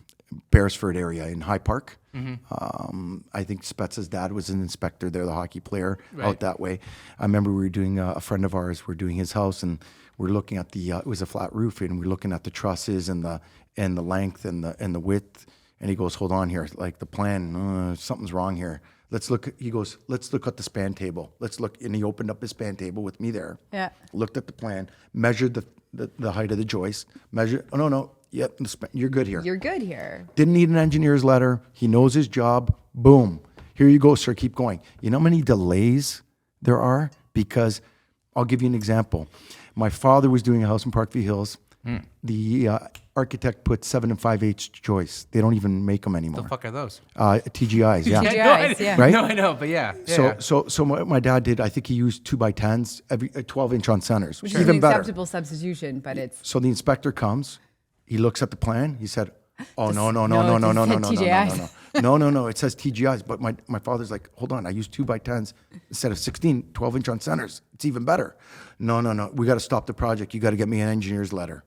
[SPEAKER 4] Beresford area in High Park. I think Spetz's dad was an inspector there, the hockey player out that way. I remember we were doing a friend of ours. We're doing his house, and we're looking at it was a flat roof, and we're looking at the trusses and the length and the width. And he goes, "Hold on here, like the plan, something's wrong here. Let's look." He goes, "Let's look at the span table. Let's look." And he opened up his span table with me there.
[SPEAKER 3] Yeah.
[SPEAKER 4] Looked at the plan, measured the height of the joist, measured. Oh no. Yep, you're good here.
[SPEAKER 3] You're good here.
[SPEAKER 4] Didn't need an engineer's letter. He knows his job. Boom. Here you go, sir. Keep going. You know how many delays there are? Because I'll give you an example. My father was doing a house in Parkview Hills. The architect put 7 5/8 joists. They don't even make them anymore.
[SPEAKER 2] The fuck are those?
[SPEAKER 4] TGIs, yeah.
[SPEAKER 3] TGIs, yeah.
[SPEAKER 4] Right?
[SPEAKER 2] No, I know, but yeah.
[SPEAKER 4] So what my dad did, I think he used 2x10s, every 12-inch on centers,
[SPEAKER 3] Which
[SPEAKER 4] even
[SPEAKER 3] is an
[SPEAKER 4] better.
[SPEAKER 3] acceptable substitution, but it's
[SPEAKER 4] So the inspector comes, he looks at the plan, he said, Oh, no.
[SPEAKER 3] it said TGIs.
[SPEAKER 4] No. It says TGIs. But my father's like, hold on, I use 2x10s instead of 16, 12-inch on centers. It's even better. No. We got to stop the project. You got to get me an engineer's letter.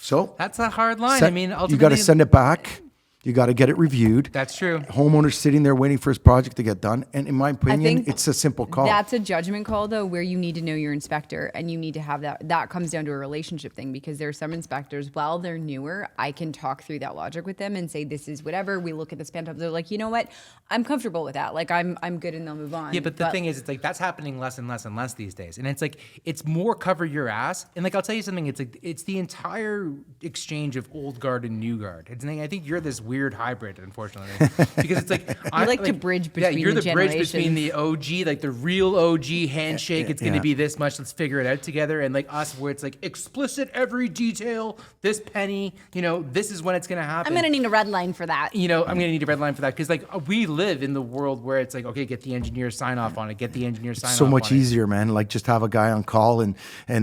[SPEAKER 4] So
[SPEAKER 2] That's a hard line. I mean, ultimately,
[SPEAKER 4] you got to send it back. You got to get it reviewed.
[SPEAKER 2] That's true.
[SPEAKER 4] Homeowner's sitting there waiting for his project to get done. And in my opinion,
[SPEAKER 3] think
[SPEAKER 4] it's a simple call.
[SPEAKER 3] That's a judgment call, though, where you need to know your inspector and you need to have that. That comes down to a relationship thing because there are some inspectors, while they're newer, I can talk through that logic with them and say, this is whatever. We look at the span time. They're like, you know what? I'm comfortable with that. Like, I'm good and they'll move on.
[SPEAKER 2] Yeah, but the thing is, it's like that's happening less and less and less these days. And it's like, it's more cover your ass. And like, I'll tell you something, it's like, it's the entire exchange of old guard and new guard. It's, I think you're this weird hybrid, unfortunately, because it's like
[SPEAKER 3] I like to bridge between
[SPEAKER 2] you're the bridge
[SPEAKER 3] generations.
[SPEAKER 2] between the OG, like the real OG handshake. It's going to be this much. Let's figure it out together. And like us, where it's like explicit every detail. This penny, this is when it's going to happen.
[SPEAKER 3] I'm going to need a red line for that.
[SPEAKER 2] I'm going to need a red line for that because like we live in the world where it's like, okay, get the engineer sign off on it. Get the engineer sign off.
[SPEAKER 4] So much
[SPEAKER 2] on it.
[SPEAKER 4] easier, man. Like just have a guy on call and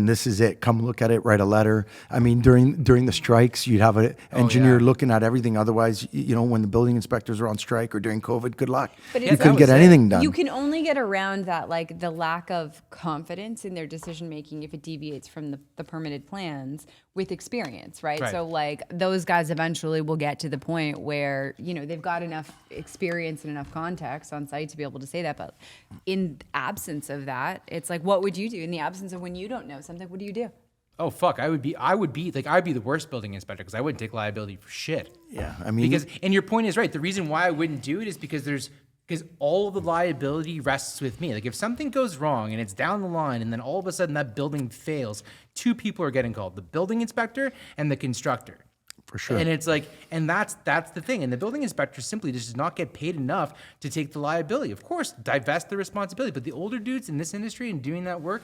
[SPEAKER 4] this is it. Come look at it, write a letter. I mean, during the strikes, you'd have an engineer looking at everything. Otherwise, when the building inspectors are on strike or during COVID, good luck.
[SPEAKER 3] But
[SPEAKER 4] You couldn't get anything done.
[SPEAKER 3] You can only get around that, like the lack of confidence in their decision making if it deviates from the permitted plans with experience, right?
[SPEAKER 2] Right.
[SPEAKER 3] So like those guys eventually will get to the point where they've got enough experience and enough context on site to be able to say that. But in absence of that, it's like, what would you do in the absence of when you don't know something? What do you do?
[SPEAKER 2] Oh fuck! I'd be the worst building inspector because I wouldn't take liability for shit.
[SPEAKER 4] Yeah, I mean,
[SPEAKER 2] and your point is right. The reason why I wouldn't do it is because all the liability rests with me. Like if something goes wrong and it's down the line, and then all of a sudden that building fails, two people are getting called: the building inspector and the constructor.
[SPEAKER 4] for sure.
[SPEAKER 2] And it's like, and that's the thing. And the building inspector simply just does not get paid enough to take the liability. Of course, divest the responsibility. But the older dudes in this industry and doing that work,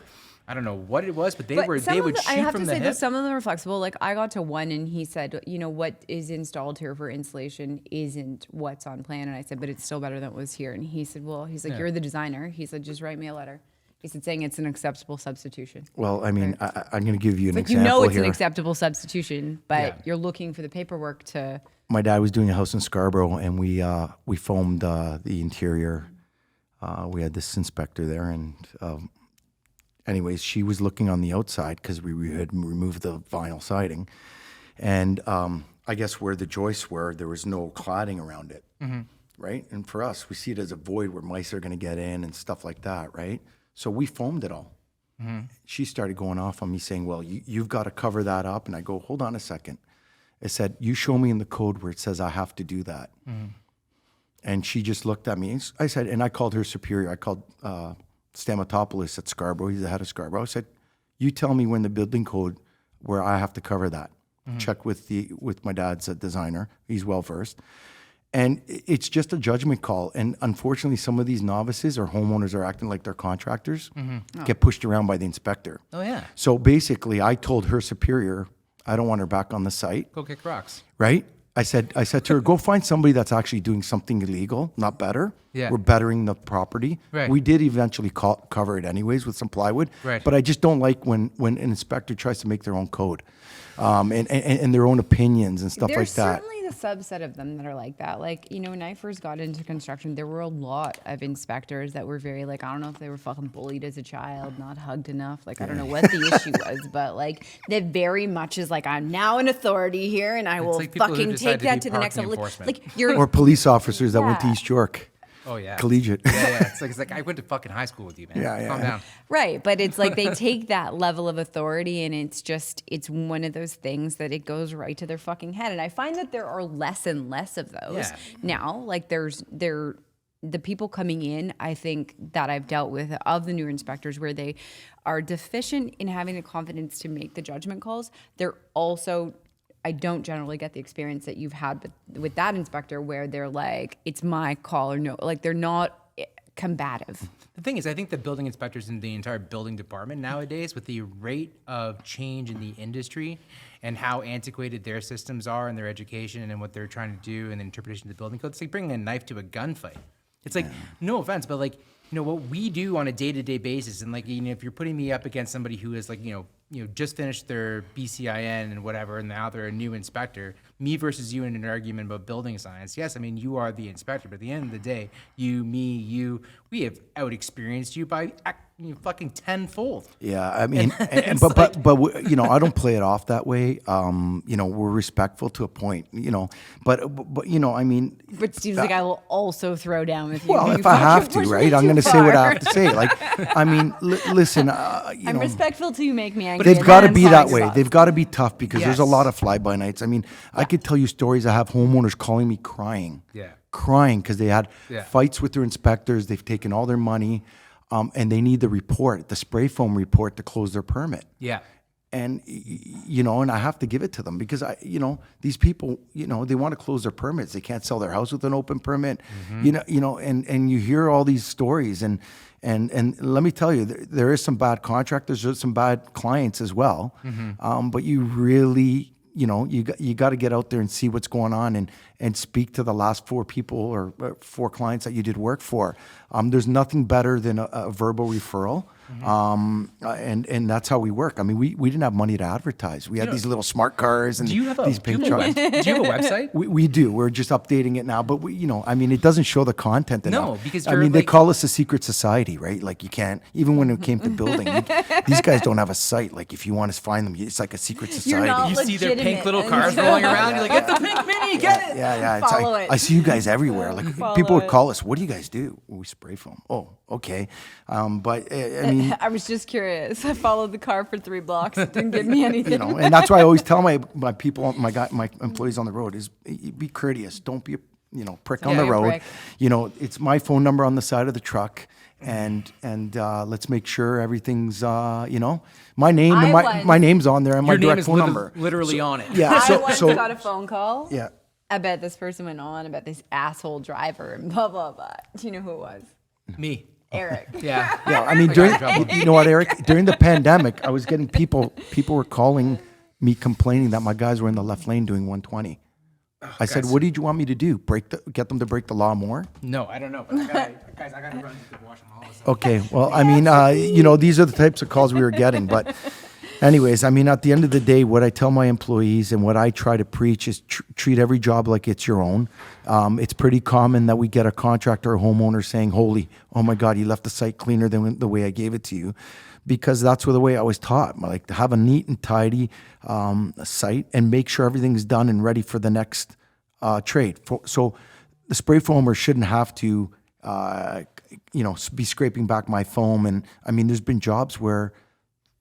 [SPEAKER 2] I don't know what it was, but they would shoot from the hip.
[SPEAKER 3] I have to say that some of them are flexible. Like I got to one and he said, what is installed here for installation isn't what's on plan. And I said, but it's still better than what was here. And he said, you're the designer. He said, just write me a letter. He said, saying it's an acceptable substitution.
[SPEAKER 4] Well, I mean, I'm going to give you an example
[SPEAKER 3] it's
[SPEAKER 4] here.
[SPEAKER 3] an acceptable substitution, but you're looking for the paperwork to.
[SPEAKER 4] My dad was doing a house in Scarborough, and we foamed the interior. We had this inspector there, and anyways, she was looking on the outside because we had removed the vinyl siding, and I guess where the joists were, there was no cladding around it, right? And for us, we see it as a void where mice are going to get in and stuff like that, right? So we foamed it all. She started going off on me saying, well, you've got to cover that up. And I go, hold on a second. I said, you show me in the code where it says I have to do that. And she just looked at me. I said, and I called her superior. I called Stamatopoulos at Scarborough. He's the head of Scarborough. I said, you tell me when the building code where I have to cover that. Check with my dad's designer. He's well-versed. And it's just a judgment call. And unfortunately, some of these novices or homeowners are acting like they're contractors, get pushed around by the inspector.
[SPEAKER 2] Oh, yeah.
[SPEAKER 4] So basically, I told her superior, I don't want her back on the site.
[SPEAKER 2] Go kick rocks.
[SPEAKER 4] Right? I said to her, go find somebody that's actually doing something illegal, not better.
[SPEAKER 2] Yeah.
[SPEAKER 4] We're bettering the property.
[SPEAKER 2] Right.
[SPEAKER 4] We did eventually cover it anyways with some plywood.
[SPEAKER 2] Right.
[SPEAKER 4] But I just don't like when an inspector tries to make their own code and their own opinions and stuff like that.
[SPEAKER 3] There's certainly the subset of them that are like that. Like, when I first got into construction, there were a lot of inspectors that were very like, I don't know if they were fucking bullied as a child, not hugged enough. Like, I don't know what the issue was, but like, that very much is like, I'm now an authority here and I will
[SPEAKER 2] like people who
[SPEAKER 3] fucking
[SPEAKER 2] decide
[SPEAKER 3] take
[SPEAKER 2] to
[SPEAKER 3] that
[SPEAKER 2] do
[SPEAKER 3] to the next
[SPEAKER 2] parking
[SPEAKER 3] level.
[SPEAKER 2] enforcement.
[SPEAKER 3] Like, you're
[SPEAKER 4] Or police officers that went to
[SPEAKER 3] Yeah.
[SPEAKER 4] East York.
[SPEAKER 2] Oh, yeah.
[SPEAKER 4] Collegiate.
[SPEAKER 2] Yeah. It's like I went to fucking high school with you, man.
[SPEAKER 4] Yeah.
[SPEAKER 2] Calm down.
[SPEAKER 3] right, but it's like they take that level of authority and it's one of those things that it goes right to their fucking head. And I find that there are less and less of those
[SPEAKER 2] Yeah.
[SPEAKER 3] now. Like the people coming in, I think that I've dealt with of the newer inspectors where they are deficient in having the confidence to make the judgment calls. They're also, I don't generally get the experience that you've had with that inspector where they're like, it's my call or no, like they're not combative.
[SPEAKER 2] The thing is, I think the building inspectors in the entire building department nowadays, with the rate of change in the industry and how antiquated their systems are and their education and what they're trying to do and the interpretation of the building code, it's like bringing a knife to a gunfight. It's like, no offense, but like, what we do on a day-to-day basis, and like, if you're putting me up against somebody who is like, just finished their BCIN and whatever, and now they're a new inspector, me versus you in an argument about building science. Yes, I mean, you are the inspector, but at the end of the day, we have out-experienced you by fucking tenfold.
[SPEAKER 4] Yeah, I mean, but I don't play it off that way. We're respectful to a point, but I mean.
[SPEAKER 3] But Steve's like, I will also throw down with you.
[SPEAKER 4] Well, if I have to, right? I'm going to say what I have to say. Like, I mean, listen,
[SPEAKER 3] I'm respectful till you make me angry.
[SPEAKER 4] But they've got to be that way. They've got to be tough because there's a
[SPEAKER 2] Yes.
[SPEAKER 4] lot of fly-by nights. I mean, I could tell you stories. I have homeowners calling me crying.
[SPEAKER 2] Yeah.
[SPEAKER 4] Crying because they had
[SPEAKER 2] Yeah.
[SPEAKER 4] fights with their inspectors. They've taken all their money, and they need the report, the spray foam report, to close their permit.
[SPEAKER 2] Yeah.
[SPEAKER 4] And and I have to give it to them because these people, they want to close their permits. They can't sell their house with an open permit. And you hear all these stories, and let me tell you, there is some bad contractors, there's some bad clients as well. But you really, you got to get out there and see what's going on and speak to the last 4 people or 4 clients that you did work for. There's nothing better than a verbal referral. And that's how we work. I mean, we didn't have money to advertise. We had these little smart cars and these pink trucks.
[SPEAKER 2] Do you have a website?
[SPEAKER 4] We do. We're just updating it now. But it doesn't show the content enough.
[SPEAKER 2] No, because
[SPEAKER 4] they call us a secret society, right? Like you can't, even when it came to building, these guys don't have a site. Like if you want to find them, it's like a secret society.
[SPEAKER 3] not
[SPEAKER 2] You see their pink
[SPEAKER 3] legitimate
[SPEAKER 2] little cars rolling around. You're like, get the pink mini, get it.
[SPEAKER 4] Yeah. It's
[SPEAKER 3] Follow
[SPEAKER 4] like,
[SPEAKER 3] it.
[SPEAKER 4] I see you guys everywhere. Like
[SPEAKER 3] Follow
[SPEAKER 4] people would
[SPEAKER 3] it.
[SPEAKER 4] call us, what do you guys do? We spray foam. Oh, okay. But I mean,
[SPEAKER 3] I was just curious. I followed the car for 3 blocks. It didn't give me anything.
[SPEAKER 4] and that's why I always tell my people, my employees on the road is be courteous. Don't be a prick on the
[SPEAKER 3] be a
[SPEAKER 4] road.
[SPEAKER 3] prick.
[SPEAKER 4] It's my phone number on the side of the truck, and let's make sure everything's my name and my name's on there and my
[SPEAKER 2] Your name
[SPEAKER 4] direct
[SPEAKER 2] is
[SPEAKER 4] phone number.
[SPEAKER 2] literally on it.
[SPEAKER 4] Yeah.
[SPEAKER 3] I once got a phone call.
[SPEAKER 4] Yeah.
[SPEAKER 3] I bet this person went on about this asshole driver and blah, blah, blah. Do you know who it was?
[SPEAKER 2] Me.
[SPEAKER 3] Eric.
[SPEAKER 2] Yeah.
[SPEAKER 4] Yeah, I mean, you know what, Eric? During the pandemic, I was getting people were calling me complaining that my guys were in the left lane doing 120. I said, what did you want me to do? Get them to break the law more?
[SPEAKER 2] No, I don't know. But I gotta run to wash them all.
[SPEAKER 4] Okay, well, I mean, these are the types of calls we were getting. But anyways, I mean, at the end of the day, what I tell my employees and what I try to preach is treat every job like it's your own. It's pretty common that we get a contractor or homeowner saying, oh my God, you left the site cleaner than the way I gave it to you. Because that's the way I was taught. Like to have a neat and tidy site and make sure everything's done and ready for the next trade. So the spray foamer shouldn't have to, be scraping back my foam. And I mean, there's been jobs where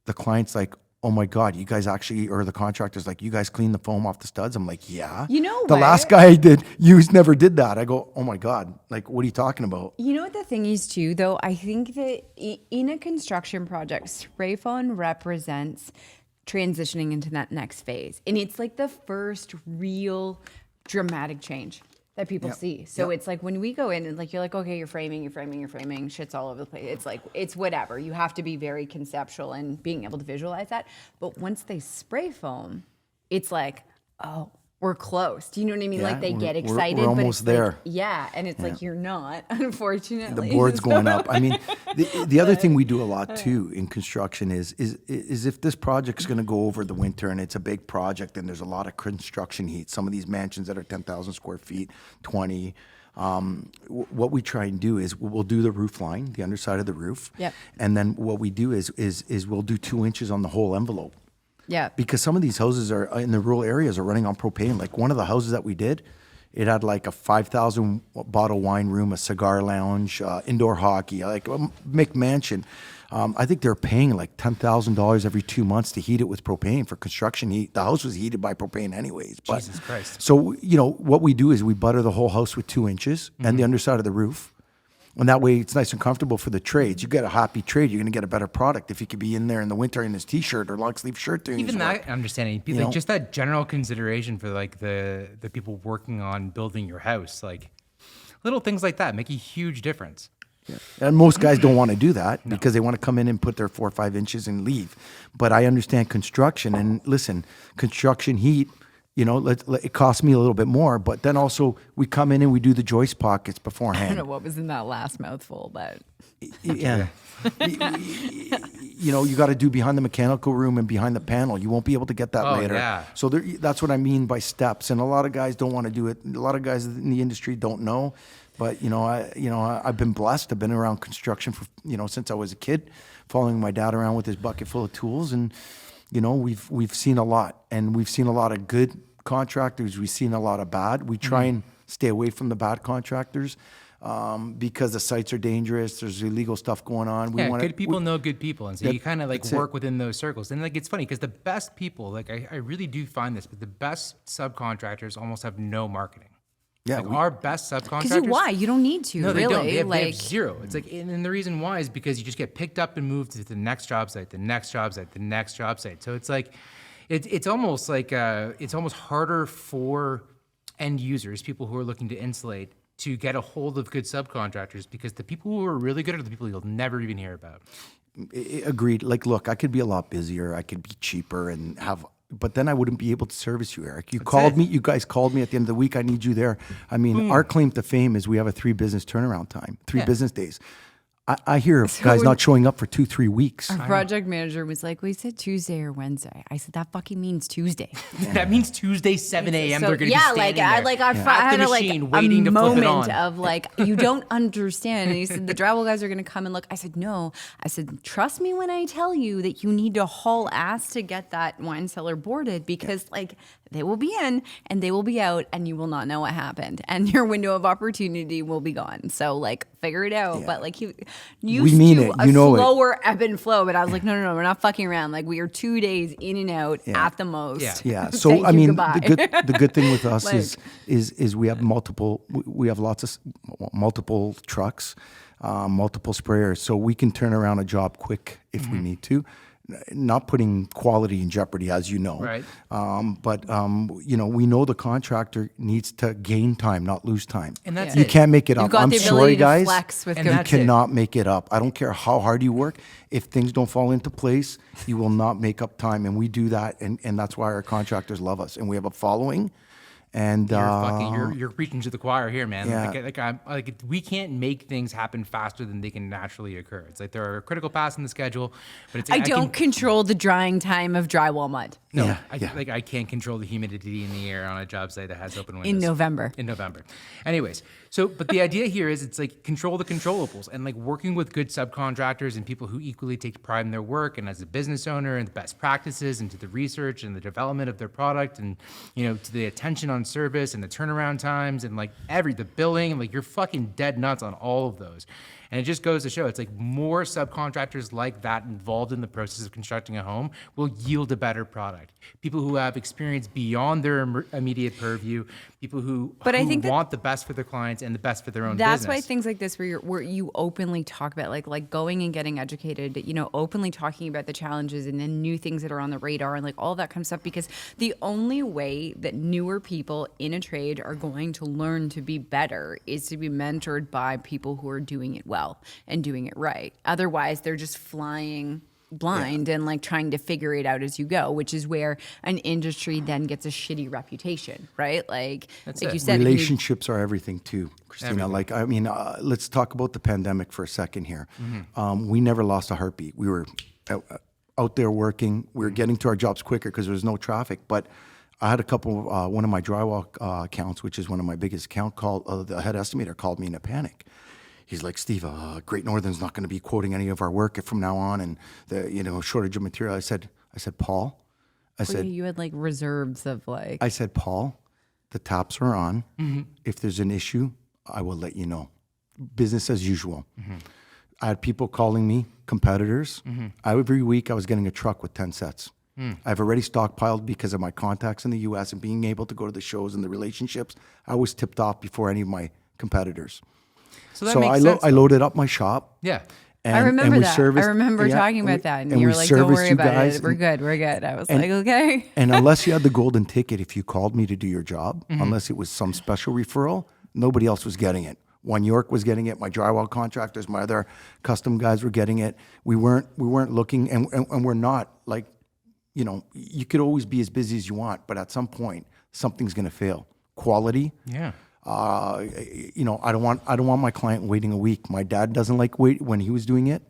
[SPEAKER 4] the client's like, oh my God, you guys actually, or the contractor's like, you guys clean the foam off the studs? I'm like, yeah.
[SPEAKER 3] You know
[SPEAKER 4] the
[SPEAKER 3] what?
[SPEAKER 4] last guy I did, you never did that. I go, oh my God, like, what are you talking about?
[SPEAKER 3] You know what the thing is too, though? I think that in a construction project, spray foam represents transitioning into that next phase. And it's like the first real dramatic change that people see. So it's like when we go in and like, you're like, okay, you're framing, shit's all over the place. It's like, it's whatever. You have to be very conceptual and being able to visualize that. But once they spray foam, it's like, oh, we're close. Do you know what I mean?
[SPEAKER 4] Yeah,
[SPEAKER 3] like they get
[SPEAKER 4] we're
[SPEAKER 3] excited.
[SPEAKER 4] almost
[SPEAKER 3] but it's
[SPEAKER 4] there.
[SPEAKER 3] Like, yeah. And it's like, you're not, unfortunately.
[SPEAKER 4] The board's going up. I mean, the other thing we do a lot too in construction is if this project's going to go over the winter and it's a big project and there's a lot of construction heat, some of these mansions that are 10,000 square feet, 20, what we try and do is we'll do the roof line, the underside of the roof.
[SPEAKER 3] Yep.
[SPEAKER 4] And then what we do is we'll do 2 inches on the whole envelope.
[SPEAKER 3] Yeah.
[SPEAKER 4] Because some of these houses are in the rural areas are running on propane. Like one of the houses that we did, it had like a 5,000 bottle wine room, a cigar lounge, indoor hockey, like a McMansion. I think they're paying like $10,000 every 2 months to heat it with propane for construction heat. The house was heated by propane anyways. But,
[SPEAKER 2] Jesus Christ.
[SPEAKER 4] So, what we do is we butter the whole house with 2 inches and the underside of the roof. And that way it's nice and comfortable for the trades. You get a happy trade, you're going to get a better product if you could be in there in the winter in his T-shirt or long sleeve shirt doing
[SPEAKER 2] Even
[SPEAKER 4] his work.
[SPEAKER 2] that understanding, like just that general consideration for like the people working on building your house, like little things like that make a huge difference.
[SPEAKER 4] Yeah. And most guys don't want to do that because they want to come in and put their 4 or 5 inches and leave. But I understand construction, and listen, construction heat You know, it costs me a little bit more, but then also we come in and we do the joist pockets
[SPEAKER 3] I don't
[SPEAKER 4] beforehand.
[SPEAKER 3] know what was in that last mouthful, but
[SPEAKER 4] Yeah. You know, you got to do behind the mechanical room and behind the panel. You won't be able to get that
[SPEAKER 2] Oh,
[SPEAKER 4] later.
[SPEAKER 2] yeah.
[SPEAKER 4] So that's what I mean by steps. And a lot of guys don't want to do it. A lot of guys in the industry don't know. But I've been blessed. I've been around construction for since I was a kid, following my dad around with his bucket full of tools, and we've seen a lot, and we've seen a lot of good contractors. We've seen a lot of bad. We try and stay away from the bad contractors. Because the sites are dangerous, there's illegal stuff going on.
[SPEAKER 2] Good people know good people, and so you kind of like
[SPEAKER 4] that's
[SPEAKER 2] work within those circles. And like it's funny because the best people, like I really do find this, but the best subcontractors almost have no marketing.
[SPEAKER 4] Yeah,
[SPEAKER 2] Like our best subcontractors.
[SPEAKER 3] because why? You don't need to,
[SPEAKER 2] No, they
[SPEAKER 3] really.
[SPEAKER 2] don't. They have
[SPEAKER 3] like
[SPEAKER 2] zero. It's like, and the reason why is because you just get picked up and moved to the next job site, the next job site, the next job site. So it's like, it's almost like it's almost harder for end users, people who are looking to insulate, to get a hold of good subcontractors, because the people who are really good are the people you'll never even hear about.
[SPEAKER 4] Agreed. Like, look, I could be a lot busier. I could be cheaper and but then I wouldn't be able to service you, Eric. You guys called me at the end of the week. I need you there. I mean, our claim to fame is we have a 3 business turnaround time, 3 business days. I hear of guys not showing up for 2-3 weeks.
[SPEAKER 3] our project manager was like, "We said Tuesday or Wednesday." I said, "That fucking means Tuesday."
[SPEAKER 2] That means Tuesday, 7 a.m. they're going to be standing there
[SPEAKER 3] I
[SPEAKER 2] at
[SPEAKER 3] had
[SPEAKER 2] the
[SPEAKER 3] a
[SPEAKER 2] machine waiting
[SPEAKER 3] a
[SPEAKER 2] to flip it
[SPEAKER 3] moment
[SPEAKER 2] on.
[SPEAKER 3] of like, you don't understand. And he said, the drywall guys are going to come and look. I said, no. I said, trust me when I tell you that you need to haul ass to get that wine cellar boarded, because like they will be in and they will be out and you will not know what happened and your window of opportunity will be gone. So like figure it out.
[SPEAKER 4] Yeah.
[SPEAKER 3] But like you
[SPEAKER 4] We
[SPEAKER 3] used
[SPEAKER 4] mean
[SPEAKER 3] to
[SPEAKER 4] it.
[SPEAKER 3] a
[SPEAKER 4] You know it.
[SPEAKER 3] slower ebb and flow. But I was like, no, we're not fucking around. Like we are 2 days in and out at the most.
[SPEAKER 2] Yeah.
[SPEAKER 4] Yeah. So
[SPEAKER 3] Thank
[SPEAKER 4] I
[SPEAKER 3] you,
[SPEAKER 4] mean,
[SPEAKER 3] goodbye.
[SPEAKER 4] the good thing with us
[SPEAKER 3] Like-
[SPEAKER 4] is we have lots of multiple trucks, multiple sprayers, so we can turn around a job quick if we need to. Not putting quality in jeopardy, as you know.
[SPEAKER 2] Right.
[SPEAKER 4] But we know the contractor needs to gain time, not lose time.
[SPEAKER 2] And that's
[SPEAKER 4] You
[SPEAKER 2] it.
[SPEAKER 4] can't make it
[SPEAKER 3] You've
[SPEAKER 4] up.
[SPEAKER 3] got
[SPEAKER 4] I'm
[SPEAKER 3] the
[SPEAKER 4] sorry,
[SPEAKER 3] ability to
[SPEAKER 4] guys.
[SPEAKER 3] flex with
[SPEAKER 2] And
[SPEAKER 3] good-
[SPEAKER 4] You
[SPEAKER 2] that's it.
[SPEAKER 4] cannot make it up. I don't care how hard you work. If things don't fall into place, you will not make up time. And we do that. And that's why our contractors love us. And we have a following. And
[SPEAKER 2] You're preaching to the choir here, man.
[SPEAKER 4] Yeah.
[SPEAKER 2] We can't make things happen faster than they can naturally occur. It's like there are critical paths in the schedule, but it's like
[SPEAKER 3] I don't control the drying time of drywall mud
[SPEAKER 2] No,
[SPEAKER 4] Yeah.
[SPEAKER 2] I can't control the humidity in the air on a job site that has open windows.
[SPEAKER 3] in November.
[SPEAKER 2] In November. Anyways, but the idea here is it's like control the controllables, and like working with good subcontractors and people who equally take pride in their work, and as a business owner, and the best practices, and to the research and the development of their product, and to the attention on service and the turnaround times, and like the billing, and like you're fucking dead nuts on all of those. And it just goes to show, it's like more subcontractors like that involved in the process of constructing a home will yield a better product. People who have experience beyond their immediate purview, people who
[SPEAKER 3] think that-
[SPEAKER 2] want the best for their clients and the best for their own
[SPEAKER 3] That's
[SPEAKER 2] business.
[SPEAKER 3] why things like this, where you openly talk about like going and getting educated, openly talking about the challenges and then new things that are on the radar and like all that kind of stuff. Because the only way that newer people in a trade are going to learn to be better is to be mentored by people who are doing it well and doing it right. Otherwise, they're just flying blind and like trying to figure it out as you go, which is where an industry then gets a shitty reputation, right? Like
[SPEAKER 2] it.
[SPEAKER 3] you said,
[SPEAKER 4] relationships are everything too, Christina.
[SPEAKER 2] Everything.
[SPEAKER 4] Like, I mean, let's talk about the pandemic for a second here. We never lost a heartbeat. We were out there working. We were getting to our jobs quicker because there was no traffic. But I had a couple, one of my drywall accounts, which is one of my biggest account, the head estimator called me in a panic. He's like, Steve, Great Northern's not going to be quoting any of our work from now on, and the shortage of material. I said, Paul,
[SPEAKER 3] you had like reserves of like.
[SPEAKER 4] I said, Paul, the taps are on. If there's an issue, I will let you know. Business as usual. I had people calling me, competitors. Every week I was getting a truck with 10 sets. I've already stockpiled because of my contacts in the U.S. and being able to go to the shows and the relationships. I was tipped off before any of my competitors.
[SPEAKER 2] So that
[SPEAKER 4] So
[SPEAKER 2] makes sense.
[SPEAKER 4] I loaded up my shop.
[SPEAKER 2] Yeah.
[SPEAKER 4] And,
[SPEAKER 3] I remember
[SPEAKER 4] we
[SPEAKER 3] that.
[SPEAKER 4] serviced-
[SPEAKER 3] I remember
[SPEAKER 4] yeah,
[SPEAKER 3] talking
[SPEAKER 4] and
[SPEAKER 3] about
[SPEAKER 4] we-
[SPEAKER 3] that, and
[SPEAKER 4] and
[SPEAKER 3] you
[SPEAKER 4] we
[SPEAKER 3] were like, "Don't
[SPEAKER 4] serviced
[SPEAKER 3] worry
[SPEAKER 4] you
[SPEAKER 3] about
[SPEAKER 4] guys,
[SPEAKER 3] it. We're
[SPEAKER 4] and-
[SPEAKER 3] good. We're good." I was
[SPEAKER 4] and-
[SPEAKER 3] like, "Okay."
[SPEAKER 4] And unless you had the golden ticket, if you called me to do your job, unless it was some special referral, nobody else was getting it. One York was getting it. My drywall contractors, my other custom guys were getting it. We weren't looking, and we're not like, you could always be as busy as you want, but at some point, something's going to fail. Quality.
[SPEAKER 2] Yeah.
[SPEAKER 4] You know, I don't want my client waiting a week. My dad doesn't like wait when he was doing it.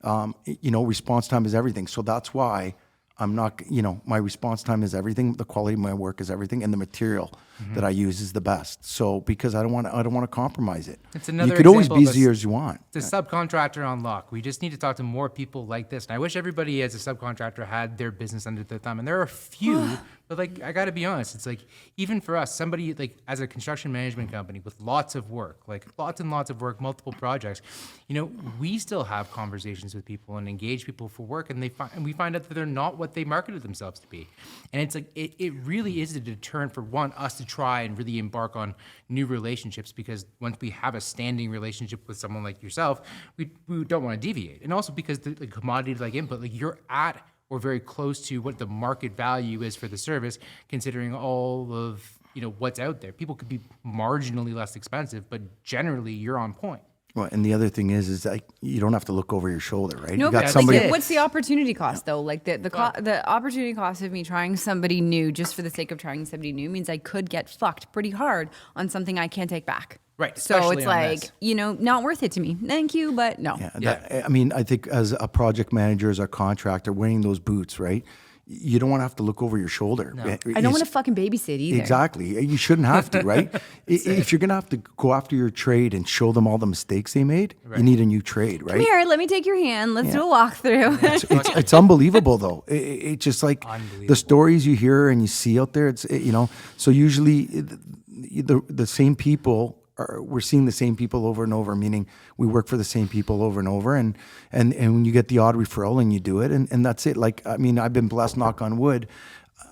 [SPEAKER 4] You know, response time is everything. So that's why I'm not, you know, my response time is everything. The quality of my work is everything, and the material that I use is the best. So because I don't want to compromise it.
[SPEAKER 2] It's another
[SPEAKER 4] you could always
[SPEAKER 2] example
[SPEAKER 4] be
[SPEAKER 2] of
[SPEAKER 4] as easy as you want.
[SPEAKER 2] The subcontractor on lock. We just need to talk to more people like this. And I wish everybody as a subcontractor had their business under their thumb. And there are a few, but like, I got to be honest. It's like, even for us, somebody like as a construction management company with lots of work, like lots and lots of work, multiple projects, you know, we still have conversations with people and engage people for work. And we find out that they're not what they marketed themselves to be. And it's like, it really is a deterrent for us to try and really embark on new relationships, because once we have a standing relationship with someone like yourself, we don't want to deviate. And also because the commodity like input, like you're at or very close to what the market value is for the service, considering all of, you know, what's out there. People could be marginally less expensive, but generally you're on point.
[SPEAKER 4] Well, and the other thing is that you don't have to look over your shoulder, right?
[SPEAKER 3] No,
[SPEAKER 4] you got
[SPEAKER 3] but
[SPEAKER 4] somebody.
[SPEAKER 3] like, what's the opportunity cost though? Like the opportunity cost of me trying somebody new just for the sake of trying somebody new means I could get fucked pretty hard on something I can't take back.
[SPEAKER 2] Right.
[SPEAKER 3] So
[SPEAKER 2] especially
[SPEAKER 3] it's
[SPEAKER 2] on
[SPEAKER 3] like,
[SPEAKER 2] this.
[SPEAKER 3] you know, not worth it to me. Thank you, but no.
[SPEAKER 4] I mean, I think as a project manager, as a contractor, wearing those boots, right? You don't want to have to look over your shoulder. No.
[SPEAKER 3] I don't want to fucking babysit either.
[SPEAKER 4] Exactly. You shouldn't have to, right? If you're going to have to go after your trade and show them all the mistakes they made, you need a new trade, right?
[SPEAKER 3] Come here, let me take your hand. Let's do a walkthrough.
[SPEAKER 4] It's unbelievable, though. It's just like the stories you hear and you see out there. It's, you know, so usually the same people. We're seeing the same people over and over, meaning we work for the same people over and over. And when you get the odd referral and you do it, and that's it. Like, I mean, I've been blessed, knock on wood.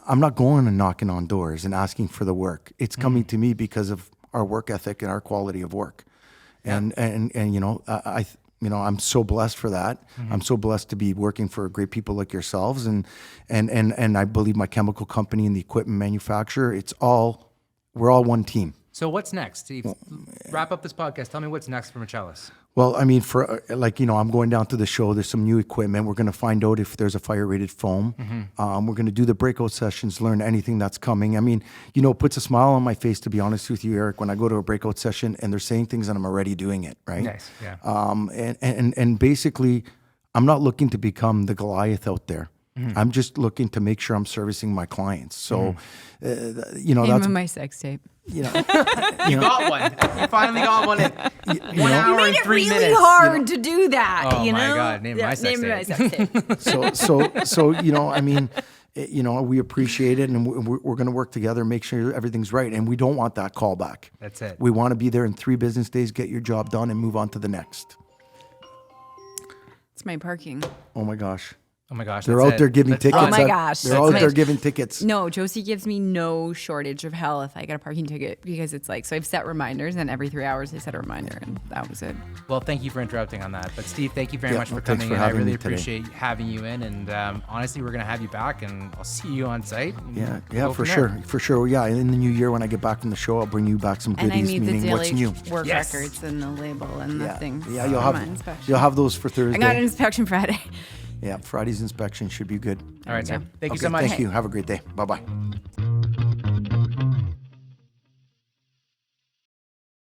[SPEAKER 4] I'm not going and knocking on doors and asking for the work. It's coming to me because of our work ethic and our quality of work. And you know, I'm so blessed for that. I'm so blessed to be working for great people like yourselves. And I believe my chemical company and the equipment manufacturer, we're all one team.
[SPEAKER 2] So what's next, Steve? Wrap up this podcast. Tell me what's next for Michelis.
[SPEAKER 4] Well, I mean, for like, you know, I'm going down to the show. There's some new equipment. We're going to find out if there's a fire-rated foam. We're going to do the breakout sessions, learn anything that's coming. I mean, you know, it puts a smile on my face, to be honest with you, Eric, when I go to a breakout session and they're saying things and I'm already doing it, right?
[SPEAKER 2] Nice, yeah.
[SPEAKER 4] And basically, I'm not looking to become the Goliath out there. I'm just looking to make sure I'm servicing my clients. So, you know, that's
[SPEAKER 3] my sex tape.
[SPEAKER 4] You know,
[SPEAKER 2] you got one. You finally got one in 1 hour and 3 minutes.
[SPEAKER 3] It's really hard to do that.
[SPEAKER 2] Oh
[SPEAKER 3] you
[SPEAKER 2] my
[SPEAKER 3] know?
[SPEAKER 2] God! Name my sex tape.
[SPEAKER 4] So you know, I mean, you know, we appreciate it, and we're going to work together, make sure everything's right, and we don't want that callback.
[SPEAKER 2] That's it.
[SPEAKER 4] We want to be there in 3 business days, get your job done, and move on to the next.
[SPEAKER 3] It's my parking.
[SPEAKER 4] Oh my gosh.
[SPEAKER 2] Oh my gosh.
[SPEAKER 4] They're out there giving tickets.
[SPEAKER 3] Oh my gosh.
[SPEAKER 4] They're out there giving tickets.
[SPEAKER 3] No, Josie gives me no shortage of hell if I get a parking ticket, because it's like, so I've set reminders, and every 3 hours I set a reminder, and that was it.
[SPEAKER 2] Well, thank you for interrupting on that. But Steve, thank you very much for
[SPEAKER 4] thanks
[SPEAKER 2] coming
[SPEAKER 4] for
[SPEAKER 2] in. I
[SPEAKER 4] having
[SPEAKER 2] really
[SPEAKER 4] me today.
[SPEAKER 2] appreciate having you in. And honestly, we're going to have you back, and I'll see you on site.
[SPEAKER 4] Yeah, for sure. Yeah, in the new year when I get back from the show, I'll bring you back some
[SPEAKER 3] And I
[SPEAKER 4] goodies,
[SPEAKER 3] need the
[SPEAKER 4] meaning what's
[SPEAKER 3] daily
[SPEAKER 4] new.
[SPEAKER 3] work
[SPEAKER 2] Yes.
[SPEAKER 3] records and the label and the things.
[SPEAKER 4] Yeah,
[SPEAKER 3] inspection.
[SPEAKER 4] you'll have those for Thursday.
[SPEAKER 3] I got an inspection Friday.
[SPEAKER 4] Yeah, Friday's inspection should be good.
[SPEAKER 2] All right, sir.
[SPEAKER 3] Yeah.
[SPEAKER 2] Thank you so much.
[SPEAKER 4] Thank you. Have a great day. Bye-bye.